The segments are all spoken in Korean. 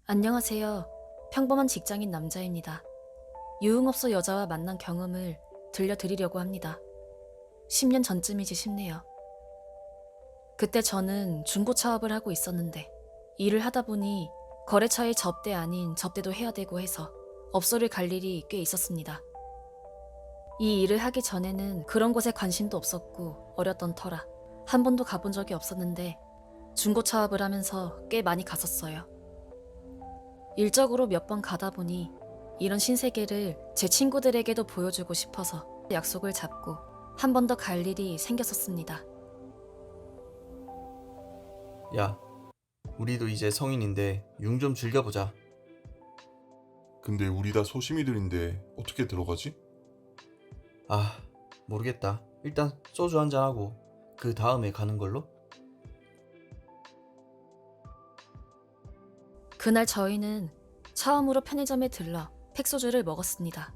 안녕하세요. 평범한 직장인 남자입니다. 유흥업소 여자와 만난 경험을 들려드리려고 합니다. 10년 전쯤이지 싶네요. 그때 저는 중고차업을 하고 있었는데 일을 하다 보니 거래처의 접대 아닌 접대도 해야 되고 해서 업소를 갈 일이 꽤 있었습니다. 이 일을 하기 전에는 그런 곳에 관심도 없었고 어렸던 터라 한 번도 가본 적이 없었는데 중고차업을 하면서 꽤 많이 갔었어요. 일적으로 몇 번 가다 보니 이런 신세계를 제 친구들에게도 보여주고 싶어서 약속을 잡고 한 번 더 갈 일이 생겼었습니다. 야, 우리도 이제 성인인데 융 좀 즐겨보자. 근데 우리 다 소심이들인데 어떻게 들어가지? 아, 모르겠다. 일단 소주 한잔하고 그 다음에 가는 걸로? 그날 저희는 처음으로 편의점에 들러 팩소주를 먹었습니다.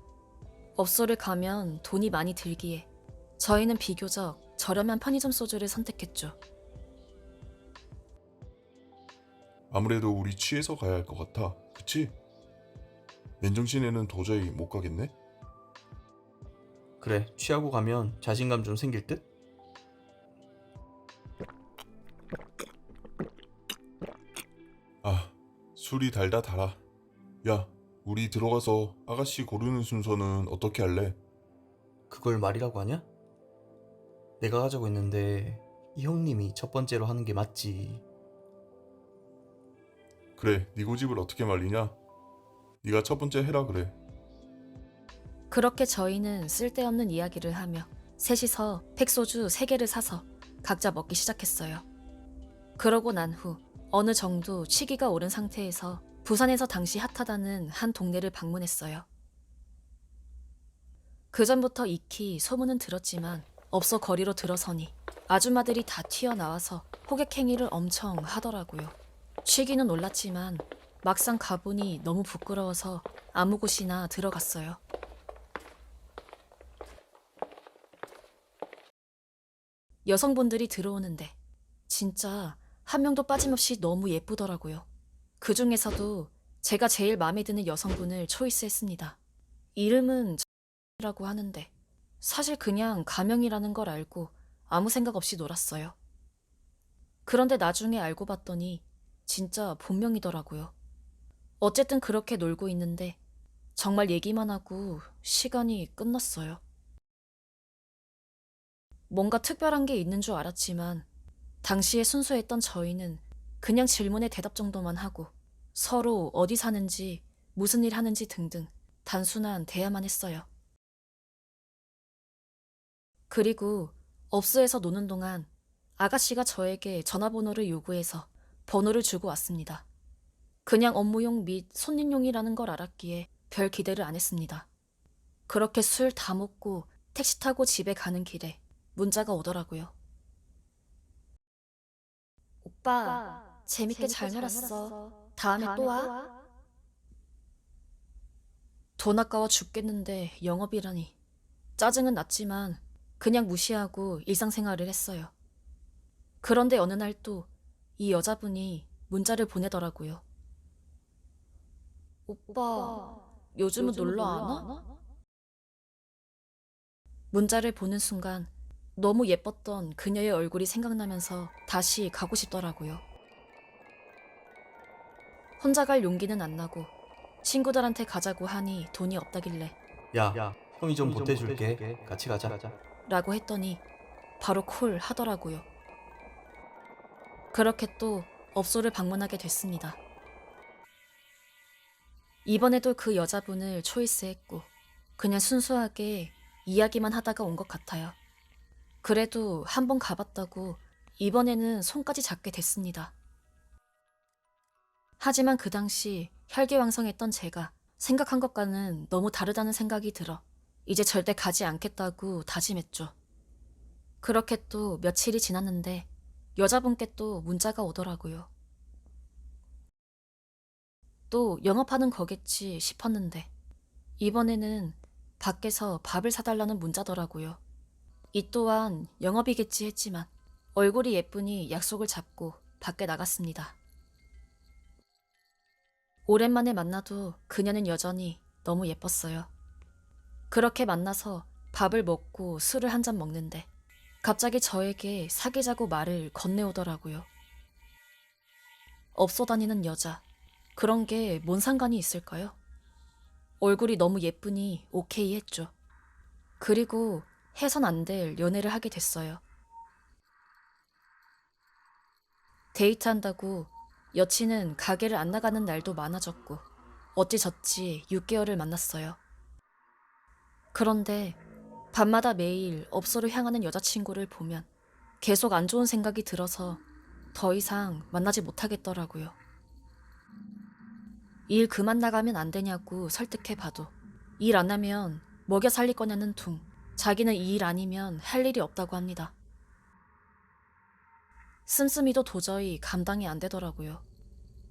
업소를 가면 돈이 많이 들기에 저희는 비교적 저렴한 편의점 소주를 선택했죠. 아무래도 우리 취해서 가야 할 것 같아. 그치? 맨정신에는 도저히 못 가겠네? 그래, 취하고 가면 자신감 좀 생길 듯? 아, 술이 달다 달아. 야, 우리 들어가서 아가씨 고르는 순서는 어떻게 할래? 그걸 말이라고 하냐? 내가 가자고 했는데 이 형님이 첫 번째로 하는 게 맞지. 그래, 네 고집을 어떻게 말리냐? 네가 첫 번째 해라 그래. 그렇게 저희는 쓸데없는 이야기를 하며 셋이서 팩소주 3개를 사서 각자 먹기 시작했어요. 그러고 난 후 어느 정도 취기가 오른 상태에서 부산에서 당시 핫하다는 한 동네를 방문했어요. 그전부터 익히 소문은 들었지만 업소 거리로 들어서니 아줌마들이 다 튀어나와서 호객행위를 엄청 하더라고요. 취기는 올랐지만 막상 가보니 너무 부끄러워서 아무 곳이나 들어갔어요. 여성분들이 들어오는데 진짜 한 명도 빠짐없이 너무 예쁘더라고요. 그 중에서도 제가 제일 마음에 드는 여성분을 초이스했습니다. 이름은 라고 하는데 사실 그냥 가명이라는 걸 알고 아무 생각 없이 놀았어요. 그런데 나중에 알고 봤더니 진짜 본명이더라고요. 어쨌든 그렇게 놀고 있는데 정말 얘기만 하고 시간이 끝났어요. 뭔가 특별한 게 있는 줄 알았지만 당시에 순수했던 저희는 그냥 질문에 대답 정도만 하고 서로 어디 사는지 무슨 일 하는지 등등 단순한 대화만 했어요. 그리고 업소에서 노는 동안 아가씨가 저에게 전화번호를 요구해서 번호를 주고 왔습니다. 그냥 업무용 및 손님용이라는 걸 알았기에 별 기대를 안 했습니다. 그렇게 술 다 먹고 택시 타고 집에 가는 길에 문자가 오더라고요. 오빠, 재밌게 잘 놀았어. 다음에 또 와. 돈 아까워 죽겠는데 영업이라니. 짜증은 났지만 그냥 무시하고 일상생활을 했어요. 그런데 어느 날 또 이 여자분이 문자를 보내더라고요. 오빠, 요즘은 놀러 안 와? 문자를 보는 순간 너무 예뻤던 그녀의 얼굴이 생각나면서 다시 가고 싶더라고요. 혼자 갈 용기는 안 나고 친구들한테 가자고 하니 돈이 없다길래 야, 형이 좀 보태줄게. 같이 가자. 라고 했더니 바로 콜 하더라고요. 그렇게 또 업소를 방문하게 됐습니다. 이번에도 그 여자분을 초이스했고 그냥 순수하게 이야기만 하다가 온 것 같아요. 그래도 한번 가봤다고 이번에는 손까지 잡게 됐습니다. 하지만 그 당시 혈기왕성했던 제가 생각한 것과는 너무 다르다는 생각이 들어 이제 절대 가지 않겠다고 다짐했죠. 그렇게 또 며칠이 지났는데 여자분께 또 문자가 오더라고요. 또 영업하는 거겠지 싶었는데 이번에는 밖에서 밥을 사달라는 문자더라고요. 이 또한 영업이겠지 했지만 얼굴이 예쁘니 약속을 잡고 밖에 나갔습니다. 오랜만에 만나도 그녀는 여전히 너무 예뻤어요. 그렇게 만나서 밥을 먹고 술을 한 잔 먹는데 갑자기 저에게 사귀자고 말을 건네오더라고요. 업소 다니는 여자, 그런 게 뭔 상관이 있을까요? 얼굴이 너무 예쁘니 오케이 했죠. 그리고 해선 안 될 연애를 하게 됐어요. 데이트한다고 여친은 가게를 안 나가는 날도 많아졌고 어찌저찌 6개월을 만났어요. 그런데 밤마다 매일 업소를 향하는 여자친구를 보면 계속 안 좋은 생각이 들어서 더 이상 만나지 못하겠더라고요. 일 그만 나가면 안 되냐고 설득해봐도 일 안 하면 먹여 살릴 거냐는 둥, 자기는 이 일 아니면 할 일이 없다고 합니다. 씀씀이도 도저히 감당이 안 되더라고요.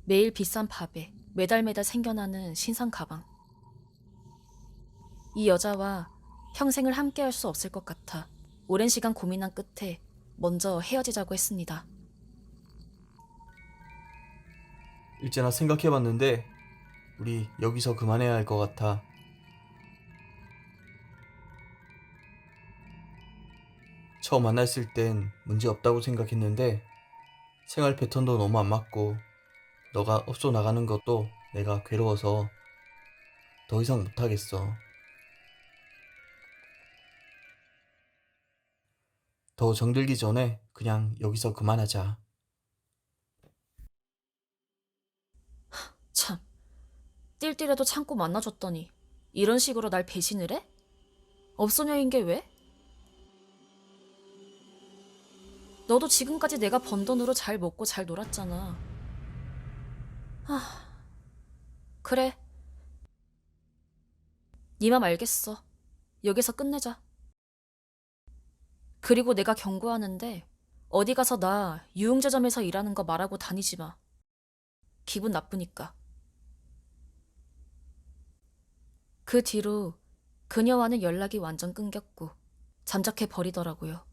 매일 비싼 밥에 매달 생겨나는 신상 가방. 이 여자와 평생을 함께 할 수 없을 것 같아 오랜 시간 고민한 끝에 먼저 헤어지자고 했습니다. 일제나 생각해봤는데 우리 여기서 그만해야 할 것 같아. 처음 만났을 땐 문제 없다고 생각했는데 생활 패턴도 너무 안 맞고 너가 업소 나가는 것도 내가 괴로워서 더 이상 못하겠어. 더 정들기 전에 그냥 여기서 그만하자. 참, 띨띨해도 참고 만나줬더니 이런 식으로 날 배신을 해? 업소녀인 게 왜? 너도 지금까지 내가 번 돈으로 잘 먹고 잘 놀았잖아. 그래. 네 맘 알겠어. 여기서 끝내자. 그리고 내가 경고하는데 어디 가서 나 유흥제점에서 일하는 거 말하고 다니지 마. 기분 나쁘니까. 그 뒤로 그녀와는 연락이 완전 끊겼고 잠적해 버리더라고요.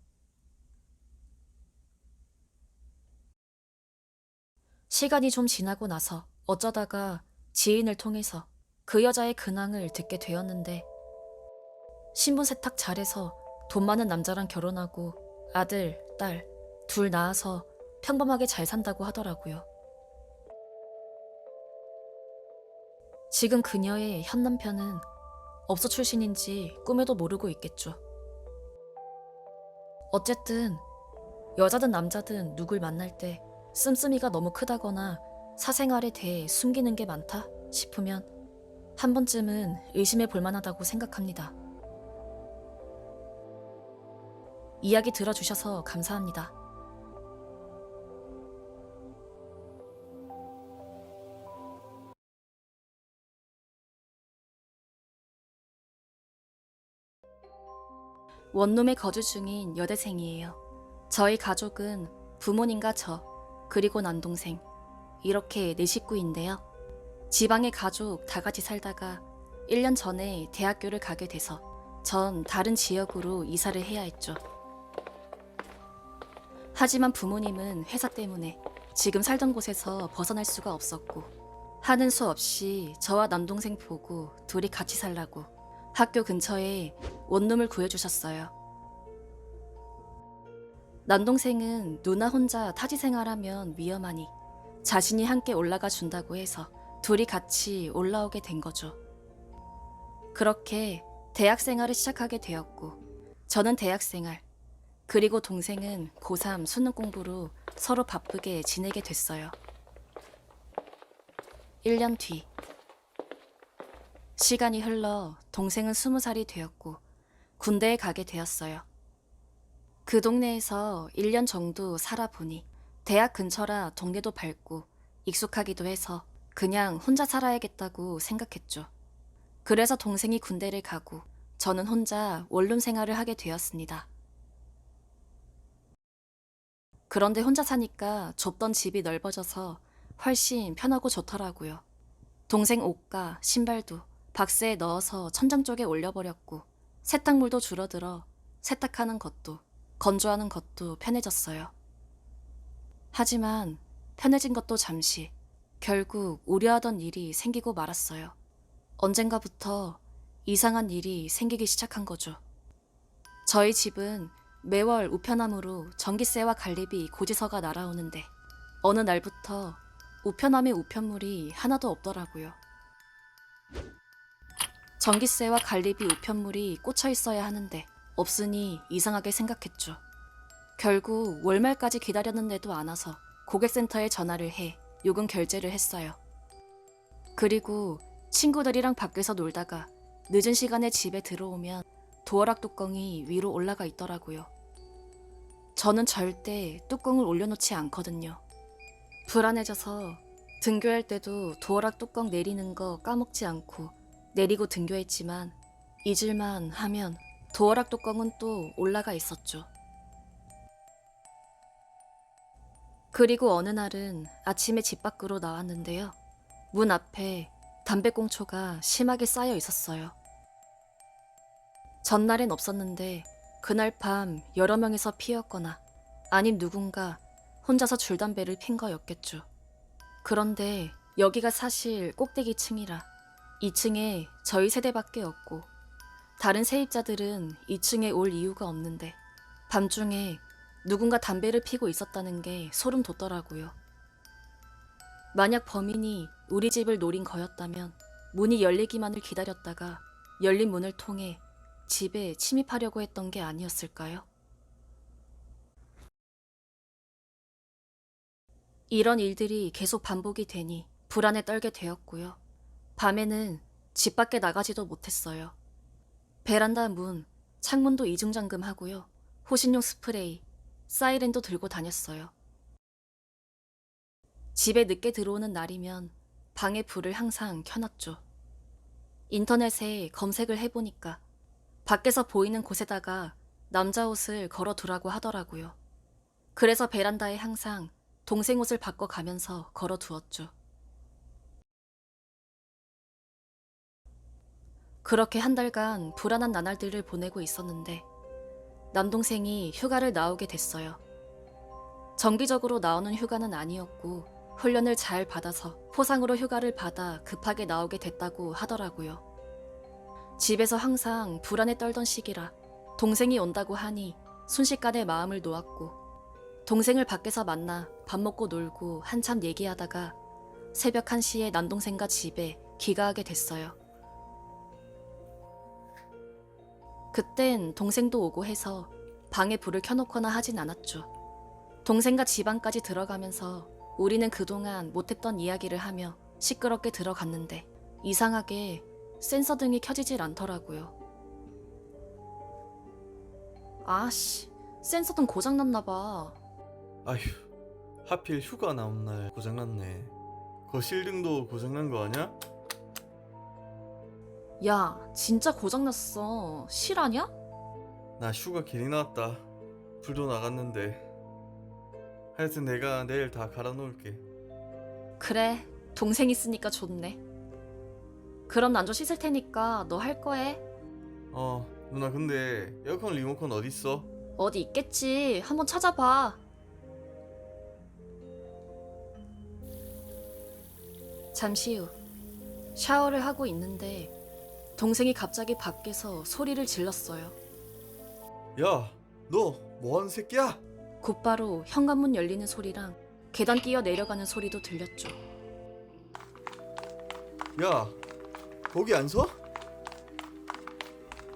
시간이 좀 지나고 나서 어쩌다가 지인을 통해서 그 여자의 근황을 듣게 되었는데 신분 세탁 잘해서 돈 많은 남자랑 결혼하고 아들, 딸 둘 낳아서 평범하게 잘 산다고 하더라고요. 지금 그녀의 현 남편은 업소 출신인지 꿈에도 모르고 있겠죠. 어쨌든 여자든 남자든 누굴 만날 때 씀씀이가 너무 크다거나 사생활에 대해 숨기는 게 많다 싶으면 한 번쯤은 의심해 볼 만하다고 생각합니다. 이야기 들어주셔서 감사합니다. 원룸에 거주 중인 여대생이에요. 저희 가족은 부모님과 저, 그리고 남동생, 이렇게 4식구인데요. 지방의 가족 다 같이 살다가 1년 전에 대학교를 가게 돼서 전 다른 지역으로 이사를 해야 했죠. 하지만 부모님은 회사 때문에 지금 살던 곳에서 벗어날 수가 없었고 하는 수 없이 저와 남동생 보고 둘이 같이 살라고 학교 근처에 원룸을 구해주셨어요. 남동생은 누나 혼자 타지 생활하면 위험하니 자신이 함께 올라가 준다고 해서 둘이 같이 올라오게 된 거죠. 그렇게 대학 생활을 시작하게 되었고 저는 대학 생활, 그리고 동생은 고3 수능 공부로 서로 바쁘게 지내게 됐어요. 1년 뒤 시간이 흘러 동생은 20살이 되었고 군대에 가게 되었어요. 그 동네에서 1년 정도 살아보니 대학 근처라 동네도 밝고 익숙하기도 해서 그냥 혼자 살아야겠다고 생각했죠. 그래서 동생이 군대를 가고 저는 혼자 원룸 생활을 하게 되었습니다. 그런데 혼자 사니까 좁던 집이 넓어져서 훨씬 편하고 좋더라고요. 동생 옷과 신발도 박스에 넣어서 천장 쪽에 올려버렸고 세탁물도 줄어들어 세탁하는 것도 건조하는 것도 편해졌어요. 하지만 편해진 것도 잠시, 결국 우려하던 일이 생기고 말았어요. 언젠가부터 이상한 일이 생기기 시작한 거죠. 저희 집은 매월 우편함으로 전기세와 관리비 고지서가 날아오는데 어느 날부터 우편함에 우편물이 하나도 없더라고요. 전기세와 관리비 우편물이 꽂혀 있어야 하는데 없으니 이상하게 생각했죠. 결국 월말까지 기다렸는데도 안 와서 고객센터에 전화를 해 요금 결제를 했어요. 그리고 친구들이랑 밖에서 놀다가 늦은 시간에 집에 들어오면 도어락 뚜껑이 위로 올라가 있더라고요. 저는 절대 뚜껑을 올려놓지 않거든요. 불안해져서 등교할 때도 도어락 뚜껑 내리는 거 까먹지 않고 내리고 등교했지만 잊을만 하면 도어락 뚜껑은 또 올라가 있었죠. 그리고 어느 날은 아침에 집 밖으로 나왔는데요. 문 앞에 담배꽁초가 심하게 쌓여 있었어요. 전날엔 없었는데 그날 밤 여러 명이서 피웠거나 아님 누군가 혼자서 줄담배를 핀 거였겠죠. 그런데 여기가 사실 꼭대기층이라 2층에 저희 세대밖에 없고 다른 세입자들은 2층에 올 이유가 없는데 밤중에 누군가 담배를 피고 있었다는 게 소름 돋더라고요. 만약 범인이 우리 집을 노린 거였다면 문이 열리기만을 기다렸다가 열린 문을 통해 집에 침입하려고 했던 게 아니었을까요? 이런 일들이 계속 반복이 되니 불안에 떨게 되었고요. 밤에는 집 밖에 나가지도 못했어요. 베란다 문, 창문도 이중잠금하고요. 호신용 스프레이, 사이렌도 들고 다녔어요. 집에 늦게 들어오는 날이면 방에 불을 항상 켜놨죠. 인터넷에 검색을 해보니까 밖에서 보이는 곳에다가 남자 옷을 걸어두라고 하더라고요. 그래서 베란다에 항상 동생 옷을 바꿔가면서 걸어두었죠. 그렇게 한 달간 불안한 나날들을 보내고 있었는데 남동생이 휴가를 나오게 됐어요. 정기적으로 나오는 휴가는 아니었고 훈련을 잘 받아서 포상으로 휴가를 받아 급하게 나오게 됐다고 하더라고요. 집에서 항상 불안에 떨던 시기라 동생이 온다고 하니 순식간에 마음을 놓았고 동생을 밖에서 만나 밥 먹고 놀고 한참 얘기하다가 새벽 1시에 남동생과 집에 귀가하게 됐어요. 그땐 동생도 오고 해서 방에 불을 켜놓거나 하진 않았죠. 동생과 집 안까지 들어가면서 우리는 그동안 못했던 이야기를 하며 시끄럽게 들어갔는데 이상하게 센서 등이 켜지질 않더라고요. 아씨, 센서 등 고장났나봐. 아휴, 하필 휴가 나온 날 고장났네. 거실 등도 고장난 거 아니야? 야, 진짜 고장났어. 실화냐? 나 휴가 괜히 나왔다. 불도 나갔는데. 하여튼 내가 내일 다 갈아 놓을게. 그래, 동생 있으니까 좋네. 그럼 난조 씻을 테니까 너 할 거 해. 누나 근데 에어컨 리모컨 어딨어? 어디 있겠지. 한번 찾아봐. 잠시 후 샤워를 하고 있는데 동생이 갑자기 밖에서 소리를 질렀어요. 야, 너 뭐하는 새끼야? 곧바로 현관문 열리는 소리랑 계단 뛰어 내려가는 소리도 들렸죠. 야, 거기 안 서?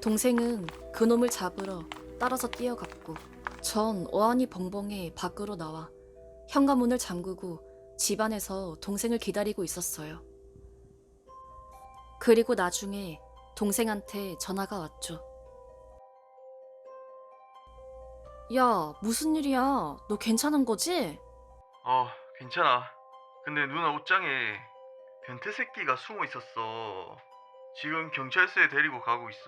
동생은 그놈을 잡으러 따라서 뛰어갔고 전 어안이 벙벙해 밖으로 나와 현관문을 잠그고 집안에서 동생을 기다리고 있었어요. 그리고 나중에 동생한테 전화가 왔죠. 야, 무슨 일이야? 너 괜찮은 거지? 괜찮아. 근데 누나 옷장에 변태 새끼가 숨어 있었어. 지금 경찰서에 데리고 가고 있어.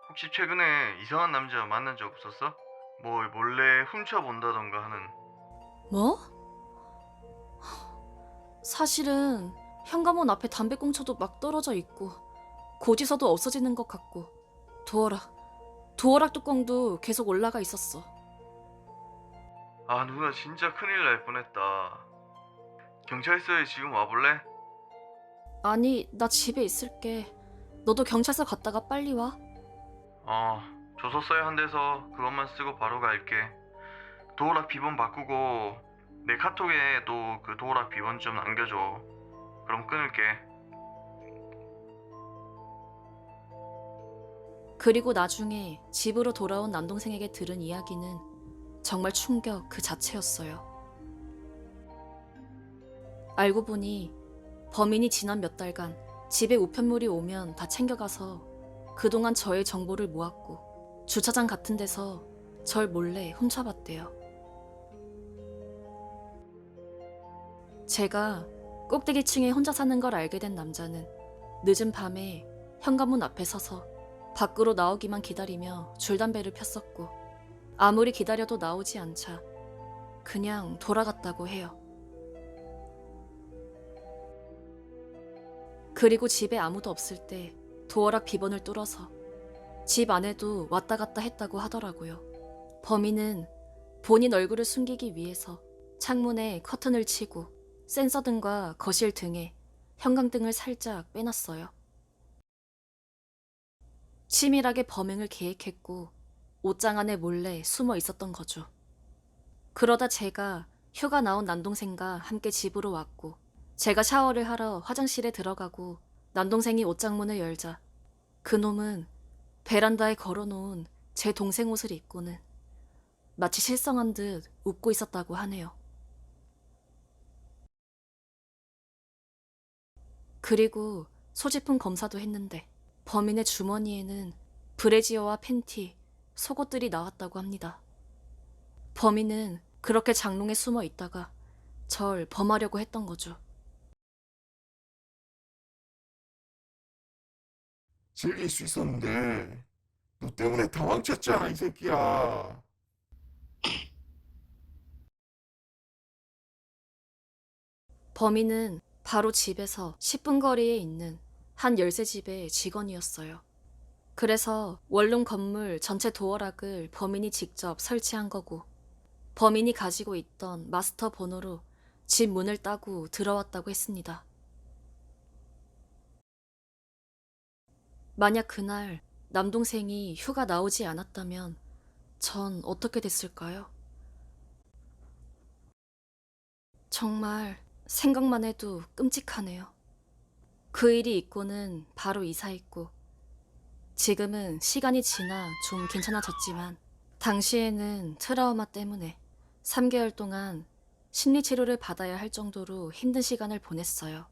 혹시 최근에 이상한 남자 만난 적 없었어? 뭘 몰래 훔쳐본다던가 하는. 뭐? 사실은 현관문 앞에 담배꽁초도 막 떨어져 있고 고지서도 없어지는 것 같고 도어락 뚜껑도 계속 올라가 있었어. 아, 누나 진짜 큰일 날 뻔했다. 경찰서에 지금 와볼래? 아니, 나 집에 있을게. 너도 경찰서 갔다가 빨리 와. 조서 써야 한대서 그것만 쓰고 바로 갈게. 도어락 비번 바꾸고 내 카톡에도 그 도어락 비번 좀 남겨줘. 그럼 끊을게. 그리고 나중에 집으로 돌아온 남동생에게 들은 이야기는 정말 충격 그 자체였어요. 알고 보니 범인이 지난 몇 달간 집에 우편물이 오면 다 챙겨가서 그동안 저의 정보를 모았고 주차장 같은 데서 절 몰래 훔쳐봤대요. 제가 꼭대기층에 혼자 사는 걸 알게 된 남자는 늦은 밤에 현관문 앞에 서서 밖으로 나오기만 기다리며 줄담배를 폈었고 아무리 기다려도 나오지 않자 그냥 돌아갔다고 해요. 그리고 집에 아무도 없을 때 도어락 비번을 뚫어서 집 안에도 왔다 갔다 했다고 하더라고요. 범인은 본인 얼굴을 숨기기 위해서 창문에 커튼을 치고 센서등과 거실 등에 형광등을 살짝 빼놨어요. 치밀하게 범행을 계획했고 옷장 안에 몰래 숨어 있었던 거죠. 그러다 제가 휴가 나온 남동생과 함께 집으로 왔고 제가 샤워를 하러 화장실에 들어가고 남동생이 옷장문을 열자 그놈은 베란다에 걸어놓은 제 동생 옷을 입고는 마치 실성한 듯 웃고 있었다고 하네요. 그리고 소지품 검사도 했는데 범인의 주머니에는 브래지어와 팬티, 속옷들이 나왔다고 합니다. 범인은 그렇게 장롱에 숨어 있다가 절 범하려고 했던 거죠. 즐길 수 있었는데 너 때문에 다 망쳤잖아, 이 새끼야. 범인은 바로 집에서 10분 거리에 있는 한 열쇠집의 직원이었어요. 그래서 원룸 건물 전체 도어락을 범인이 직접 설치한 거고 범인이 가지고 있던 마스터 번호로 집 문을 따고 들어왔다고 했습니다. 만약 그날 남동생이 휴가 나오지 않았다면 전 어떻게 됐을까요? 정말 생각만 해도 끔찍하네요. 그 일이 있고는 바로 이사했고 지금은 시간이 지나 좀 괜찮아졌지만 당시에는 트라우마 때문에 3개월 동안 심리치료를 받아야 할 정도로 힘든 시간을 보냈어요.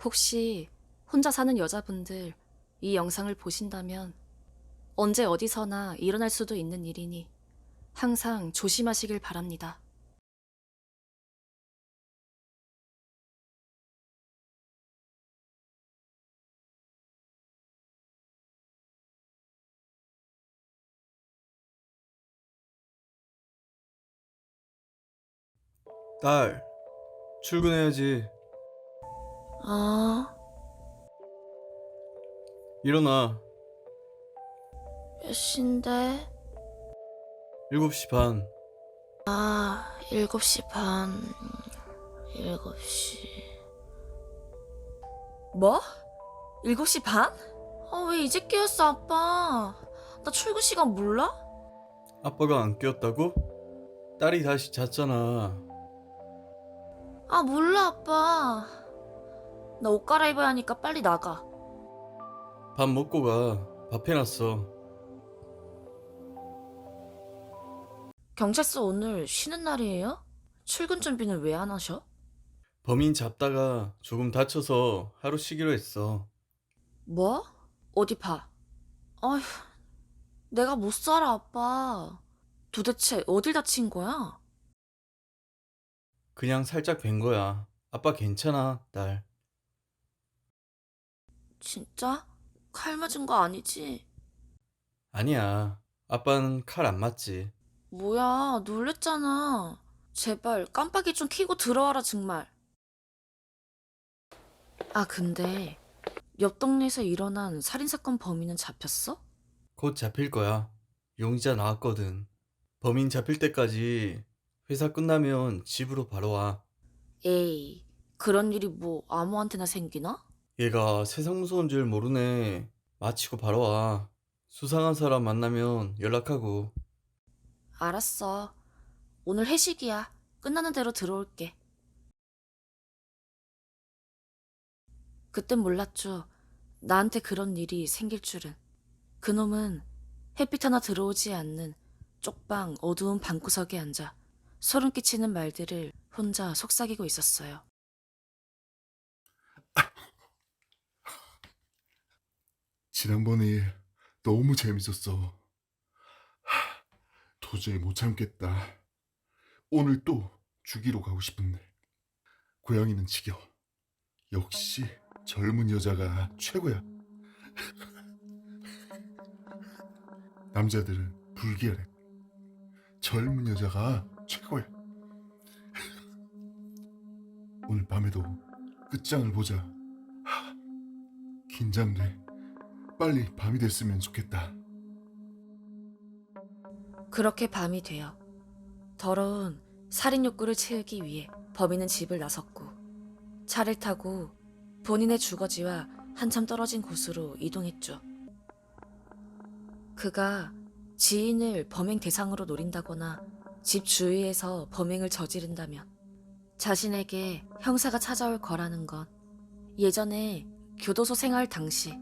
혹시 혼자 사는 여자분들 이 영상을 보신다면 언제 어디서나 일어날 수도 있는 일이니 항상 조심하시길 바랍니다. 딸, 출근해야지. 아, 일어나. 몇 시인데? 7시 반. 7시 반, 7시. 뭐? 7시 반? 왜 이제 깨웠어, 아빠? 나 출근 시간 몰라? 아빠가 안 깨웠다고? 딸이 다시 잤잖아. 몰라, 아빠. 나 옷 갈아입어야 하니까 빨리 나가. 밥 먹고 가. 밥 해놨어. 경찰서 오늘 쉬는 날이에요? 출근 준비는 왜 안 하셔? 범인 잡다가 조금 다쳐서 하루 쉬기로 했어. 뭐? 어디 봐. 아휴, 내가 못 살아, 아빠. 도대체 어딜 다친 거야? 그냥 살짝 벤 거야. 아빠 괜찮아, 딸. 진짜? 칼 맞은 거 아니지? 아니야. 아빠는 칼 안 맞지. 뭐야, 놀랬잖아. 제발 깜빡이 좀 켜고 들어와라, 정말. 근데 옆 동네에서 일어난 살인사건 범인은 잡혔어? 곧 잡힐 거야. 용의자 나왔거든. 범인 잡힐 때까지 회사 끝나면 집으로 바로 와. 에이, 그런 일이 뭐 아무한테나 생기나? 얘가 세상 무서운 줄 모르네. 마치고 바로 와. 수상한 사람 만나면 연락하고. 알았어. 오늘 회식이야. 끝나는 대로 들어올게. 그땐 몰랐죠. 나한테 그런 일이 생길 줄은. 그놈은 햇빛 하나 들어오지 않는 쪽방 어두운 방구석에 앉아 소름 끼치는 말들을 혼자 속삭이고 있었어요. 지난번에 일 너무 재밌었어. 도저히 못 참겠다. 오늘 또 죽이러 가고 싶은데. 고양이는 지겨워. 역시 젊은 여자가 최고야. 남자들은 불결해. 젊은 여자가 최고야. 오늘 밤에도 끝장을 보자. 긴장돼. 빨리 밤이 됐으면 좋겠다. 그렇게 밤이 되어 더러운 살인 욕구를 채우기 위해 범인은 집을 나섰고 차를 타고 본인의 주거지와 한참 떨어진 곳으로 이동했죠. 그가 지인을 범행 대상으로 노린다거나 집 주위에서 범행을 저지른다면 자신에게 형사가 찾아올 거라는 건 예전에 교도소 생활 당시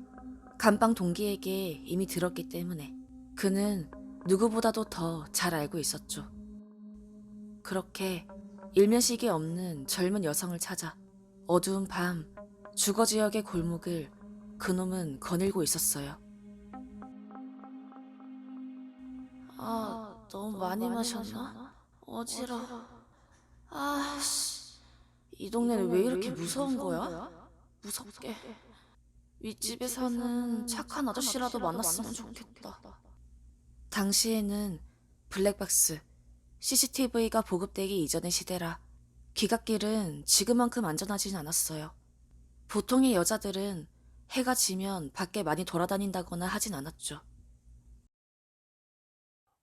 감방 동기에게 이미 들었기 때문에 그는 누구보다도 더 잘 알고 있었죠. 그렇게 일면식이 없는 젊은 여성을 찾아 어두운 밤 주거지역의 골목을 그놈은 거닐고 있었어요. 너무 많이 마셨나? 어지러워. 이 동네는 왜 이렇게 무서운 거야? 무섭게. 윗집에 사는 착한 아저씨라도 만났으면 좋겠다. 당시에는 블랙박스, CCTV가 보급되기 이전의 시대라 귀갓길은 지금만큼 안전하진 않았어요. 보통의 여자들은 해가 지면 밖에 많이 돌아다닌다거나 하진 않았죠.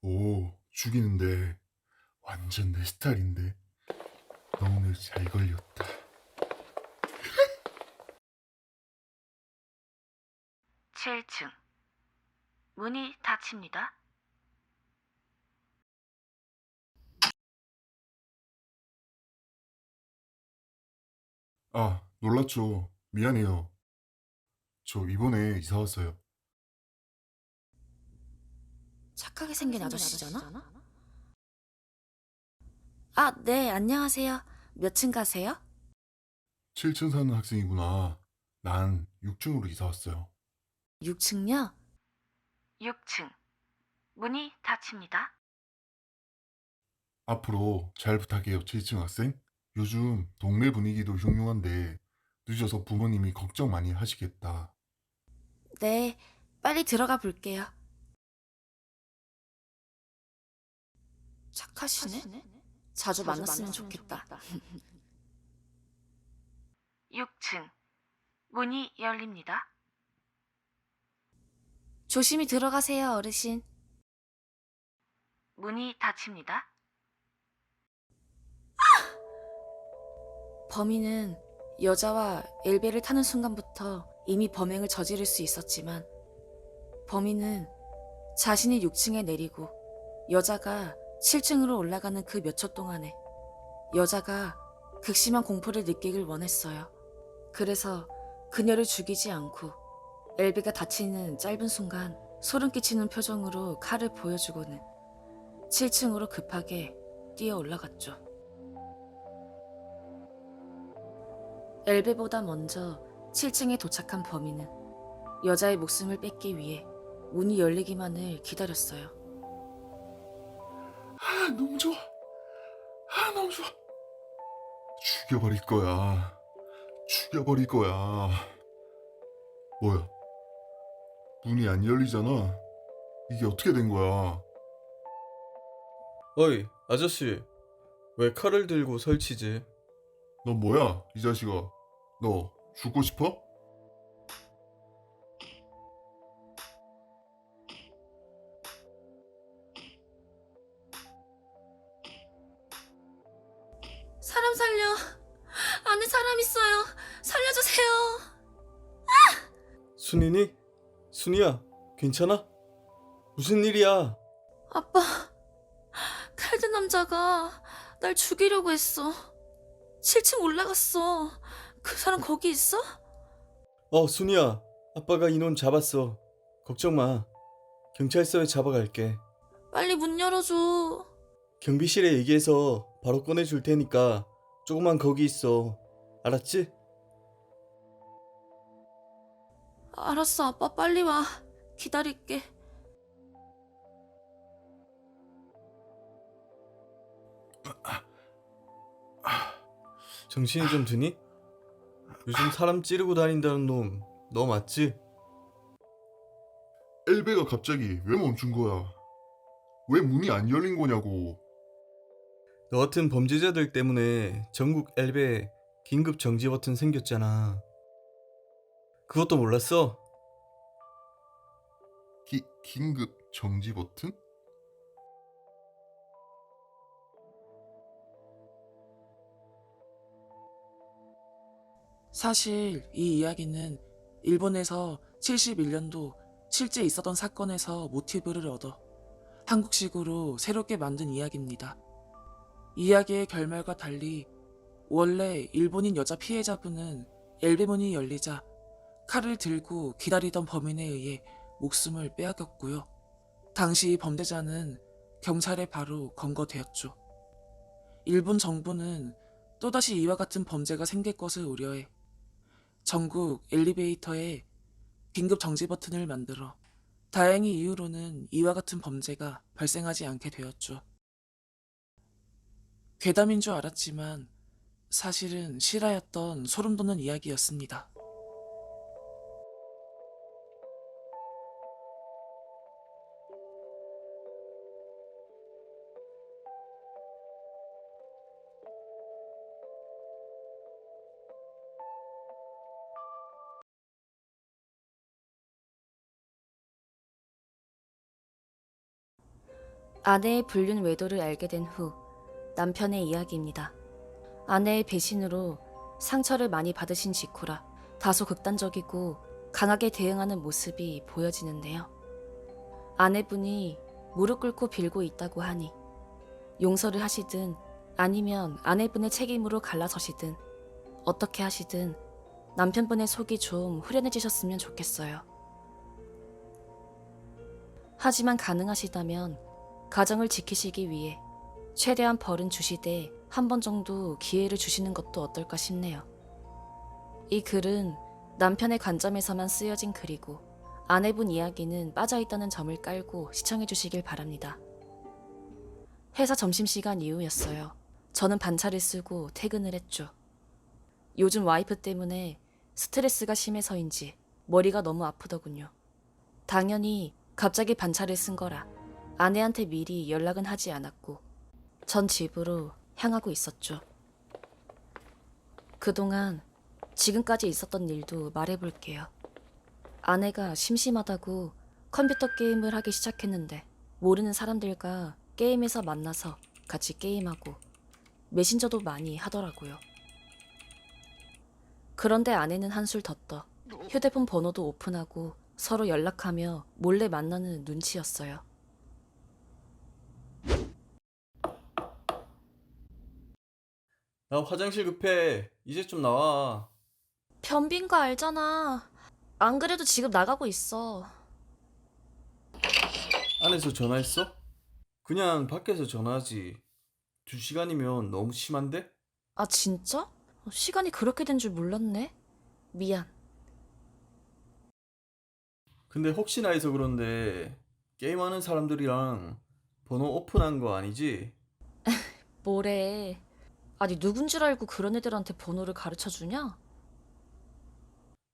오, 죽이는데 완전 내 스타일인데. 너 오늘 잘 걸렸다. 7층. 문이 닫힙니다. 아, 놀랐죠. 미안해요. 저 이번에 이사 왔어요. 착하게 생긴 아저씨잖아? 네, 안녕하세요. 몇 층 가세요? 7층 사는 학생이구나. 난 6층으로 이사 왔어요. 6층요? 6층. 문이 닫힙니다. 앞으로 잘 부탁해요, 7층 학생. 요즘 동네 분위기도 흉흉한데 늦어서 부모님이 걱정 많이 하시겠다. 네, 빨리 들어가 볼게요. 착하시네? 자주 만났으면 좋겠다. 6층. 문이 열립니다. 조심히 들어가세요, 어르신. 문이 닫힙니다. 범인은 여자와 엘베를 타는 순간부터 이미 범행을 저지를 수 있었지만 범인은 자신이 6층에 내리고 여자가 7층으로 올라가는 그 몇 초 동안에 여자가 극심한 공포를 느끼길 원했어요. 그래서 그녀를 죽이지 않고 엘베가 닫히는 짧은 순간 소름 끼치는 표정으로 칼을 보여주고는 7층으로 급하게 뛰어 올라갔죠. 엘베보다 먼저 7층에 도착한 범인은 여자의 목숨을 뺏기 위해 문이 열리기만을 기다렸어요. 너무 좋아. 너무 좋아. 죽여버릴 거야. 죽여버릴 거야. 뭐야? 문이 안 열리잖아. 이게 어떻게 된 거야? 어이, 아저씨. 왜 칼을 들고 설치지? 너 뭐야, 이 자식아? 너 죽고 싶어? 사람 살려. 안에 사람 있어요. 살려주세요. 순이니? 순이야, 괜찮아? 무슨 일이야? 아빠, 칼든 남자가 날 죽이려고 했어. 7층 올라갔어. 그 사람 거기 있어? 순이야. 아빠가 인원 잡았어. 걱정 마. 경찰서에 잡아갈게. 빨리 문 열어줘. 경비실에 얘기해서 바로 꺼내줄 테니까 조금만 거기 있어. 알았지? 알았어, 아빠 빨리 와. 기다릴게. 정신이 좀 드니? 요즘 사람 찌르고 다닌다는 놈, 너 맞지? 엘베가 갑자기 왜 멈춘 거야? 왜 문이 안 열린 거냐고. 너 같은 범죄자들 때문에 전국 엘베에 긴급 정지 버튼 생겼잖아. 그것도 몰랐어? 긴급 정지 버튼? 사실 이 이야기는 일본에서 71년도 실제 있었던 사건에서 모티브를 얻어 한국식으로 새롭게 만든 이야기입니다. 이야기의 결말과 달리 원래 일본인 여자 피해자분은 엘베문이 열리자 칼을 들고 기다리던 범인에 의해 목숨을 빼앗겼고요. 당시 범죄자는 경찰에 바로 검거되었죠. 일본 정부는 또다시 이와 같은 범죄가 생길 것을 우려해 전국 엘리베이터에 긴급 정지 버튼을 만들어 다행히 이후로는 이와 같은 범죄가 발생하지 않게 되었죠. 괴담인 줄 알았지만 사실은 실화였던 소름 돋는 이야기였습니다. 아내의 불륜 외도를 알게 된 후 남편의 이야기입니다. 아내의 배신으로 상처를 많이 받으신 직후라 다소 극단적이고 강하게 대응하는 모습이 보여지는데요. 아내분이 무릎 꿇고 빌고 있다고 하니 용서를 하시든 아니면 아내분의 책임으로 갈라서시든 어떻게 하시든 남편분의 속이 좀 후련해지셨으면 좋겠어요. 하지만 가능하시다면 가정을 지키시기 위해 최대한 벌은 주시되 한 번 정도 기회를 주시는 것도 어떨까 싶네요. 이 글은 남편의 관점에서만 쓰여진 글이고 아내분 이야기는 빠져있다는 점을 깔고 시청해 주시길 바랍니다. 회사 점심시간 이후였어요. 저는 반차를 쓰고 퇴근을 했죠. 요즘 와이프 때문에 스트레스가 심해서인지 머리가 너무 아프더군요. 당연히 갑자기 반차를 쓴 거라 아내한테 미리 연락은 하지 않았고 전 집으로 향하고 있었죠. 그동안 지금까지 있었던 일도 말해볼게요. 아내가 심심하다고 컴퓨터 게임을 하기 시작했는데 모르는 사람들과 게임에서 만나서 같이 게임하고 메신저도 많이 하더라고요. 그런데 아내는 한술 더 떠 휴대폰 번호도 오픈하고 서로 연락하며 몰래 만나는 눈치였어요. 나 화장실 급해. 이제 좀 나와. 변비인 거 알잖아. 안 그래도 지금 나가고 있어. 안에서 전화했어? 그냥 밖에서 전화하지. 2시간이면 너무 심한데? 아, 진짜? 시간이 그렇게 된 줄 몰랐네. 미안. 근데 혹시나 해서 그런데 게임하는 사람들이랑 번호 오픈한 거 아니지? 뭐래. 아니, 누군 줄 알고 그런 애들한테 번호를 가르쳐 주냐?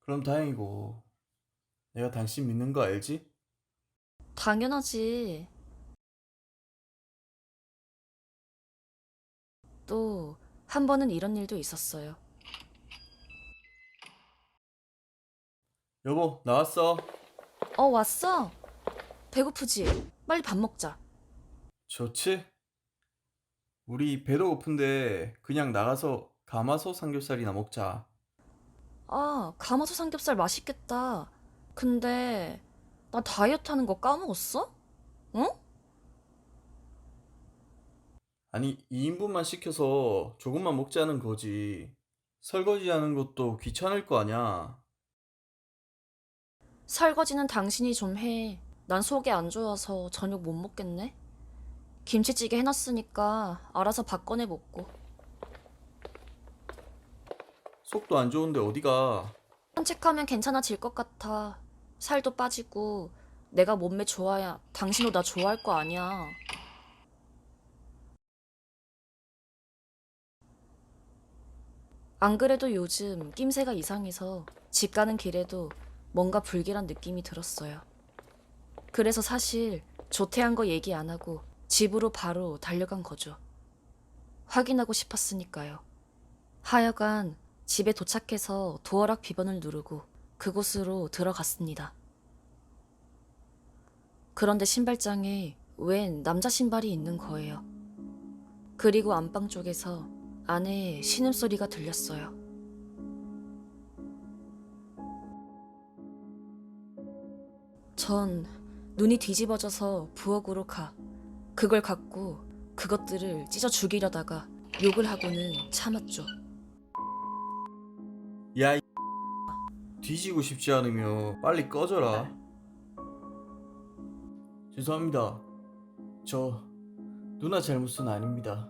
그럼 다행이고. 내가 당신 믿는 거 알지? 당연하지. 또 한 번은 이런 일도 있었어요. 여보, 나왔어. 왔어? 배고프지? 빨리 밥 먹자. 좋지? 우리 배도 고픈데 그냥 나가서 가마솥 삼겹살이나 먹자. 아, 가마솥 삼겹살 맛있겠다. 근데 나 다이어트 하는 거 까먹었어? 응? 아니, 2인분만 시켜서 조금만 먹자는 거지. 설거지 하는 것도 귀찮을 거 아냐. 설거지는 당신이 좀 해. 난 속이 안 좋아서 저녁 못 먹겠네. 김치찌개 해놨으니까 알아서 밥 꺼내 먹고. 속도 안 좋은데 어디가? 산책하면 괜찮아질 것 같아. 살도 빠지고 내가 몸매 좋아야 당신도 나 좋아할 거 아니야. 안 그래도 요즘 낌새가 이상해서 집 가는 길에도 뭔가 불길한 느낌이 들었어요. 그래서 사실 조퇴한 거 얘기 안 하고 집으로 바로 달려간 거죠. 확인하고 싶었으니까요. 하여간 집에 도착해서 도어락 비번을 누르고 그곳으로 들어갔습니다. 그런데 신발장에 웬 남자 신발이 있는 거예요. 그리고 안방 쪽에서 아내의 신음소리가 들렸어요. 전 눈이 뒤집어져서 부엌으로 가 그걸 갖고 그것들을 찢어 죽이려다가 욕을 하고는 참았죠. 야, 뒤지고 싶지 않으면 빨리 꺼져라. 죄송합니다. 저 누나 잘못은 아닙니다.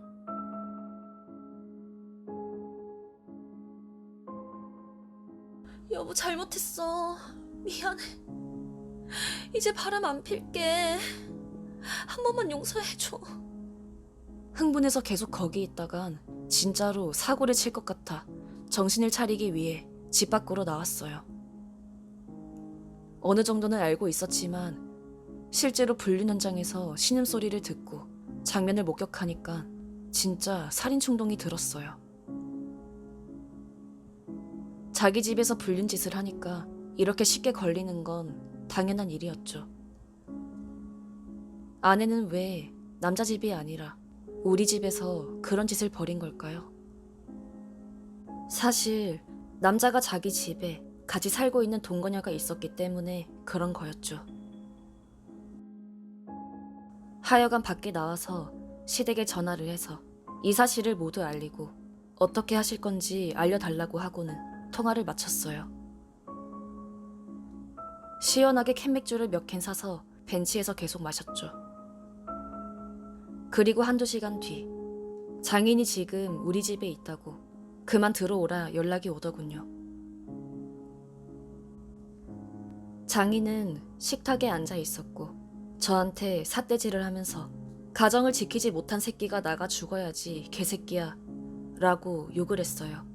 여보, 잘못했어. 미안해. 이제 바람 안 필게. 한 번만 용서해줘. 흥분해서 계속 거기 있다간 진짜로 사고를 칠 것 같아 정신을 차리기 위해 집 밖으로 나왔어요. 어느 정도는 알고 있었지만 실제로 불륜 현장에서 신음소리를 듣고 장면을 목격하니까 진짜 살인 충동이 들었어요. 자기 집에서 불륜 짓을 하니까 이렇게 쉽게 걸리는 건 당연한 일이었죠. 아내는 왜 남자 집이 아니라 우리 집에서 그런 짓을 벌인 걸까요? 사실 남자가 자기 집에 같이 살고 있는 동거녀가 있었기 때문에 그런 거였죠. 하여간 밖에 나와서 시댁에 전화를 해서 이 사실을 모두 알리고 어떻게 하실 건지 알려달라고 하고는 통화를 마쳤어요. 시원하게 캔맥주를 몇 캔 사서 벤치에서 계속 마셨죠. 그리고 한두 시간 뒤 장인이 지금 우리 집에 있다고 그만 들어오라 연락이 오더군요. 장인은 식탁에 앉아 있었고 저한테 삿대질을 하면서 가정을 지키지 못한 새끼가 나가 죽어야지 개새끼야 라고 욕을 했어요.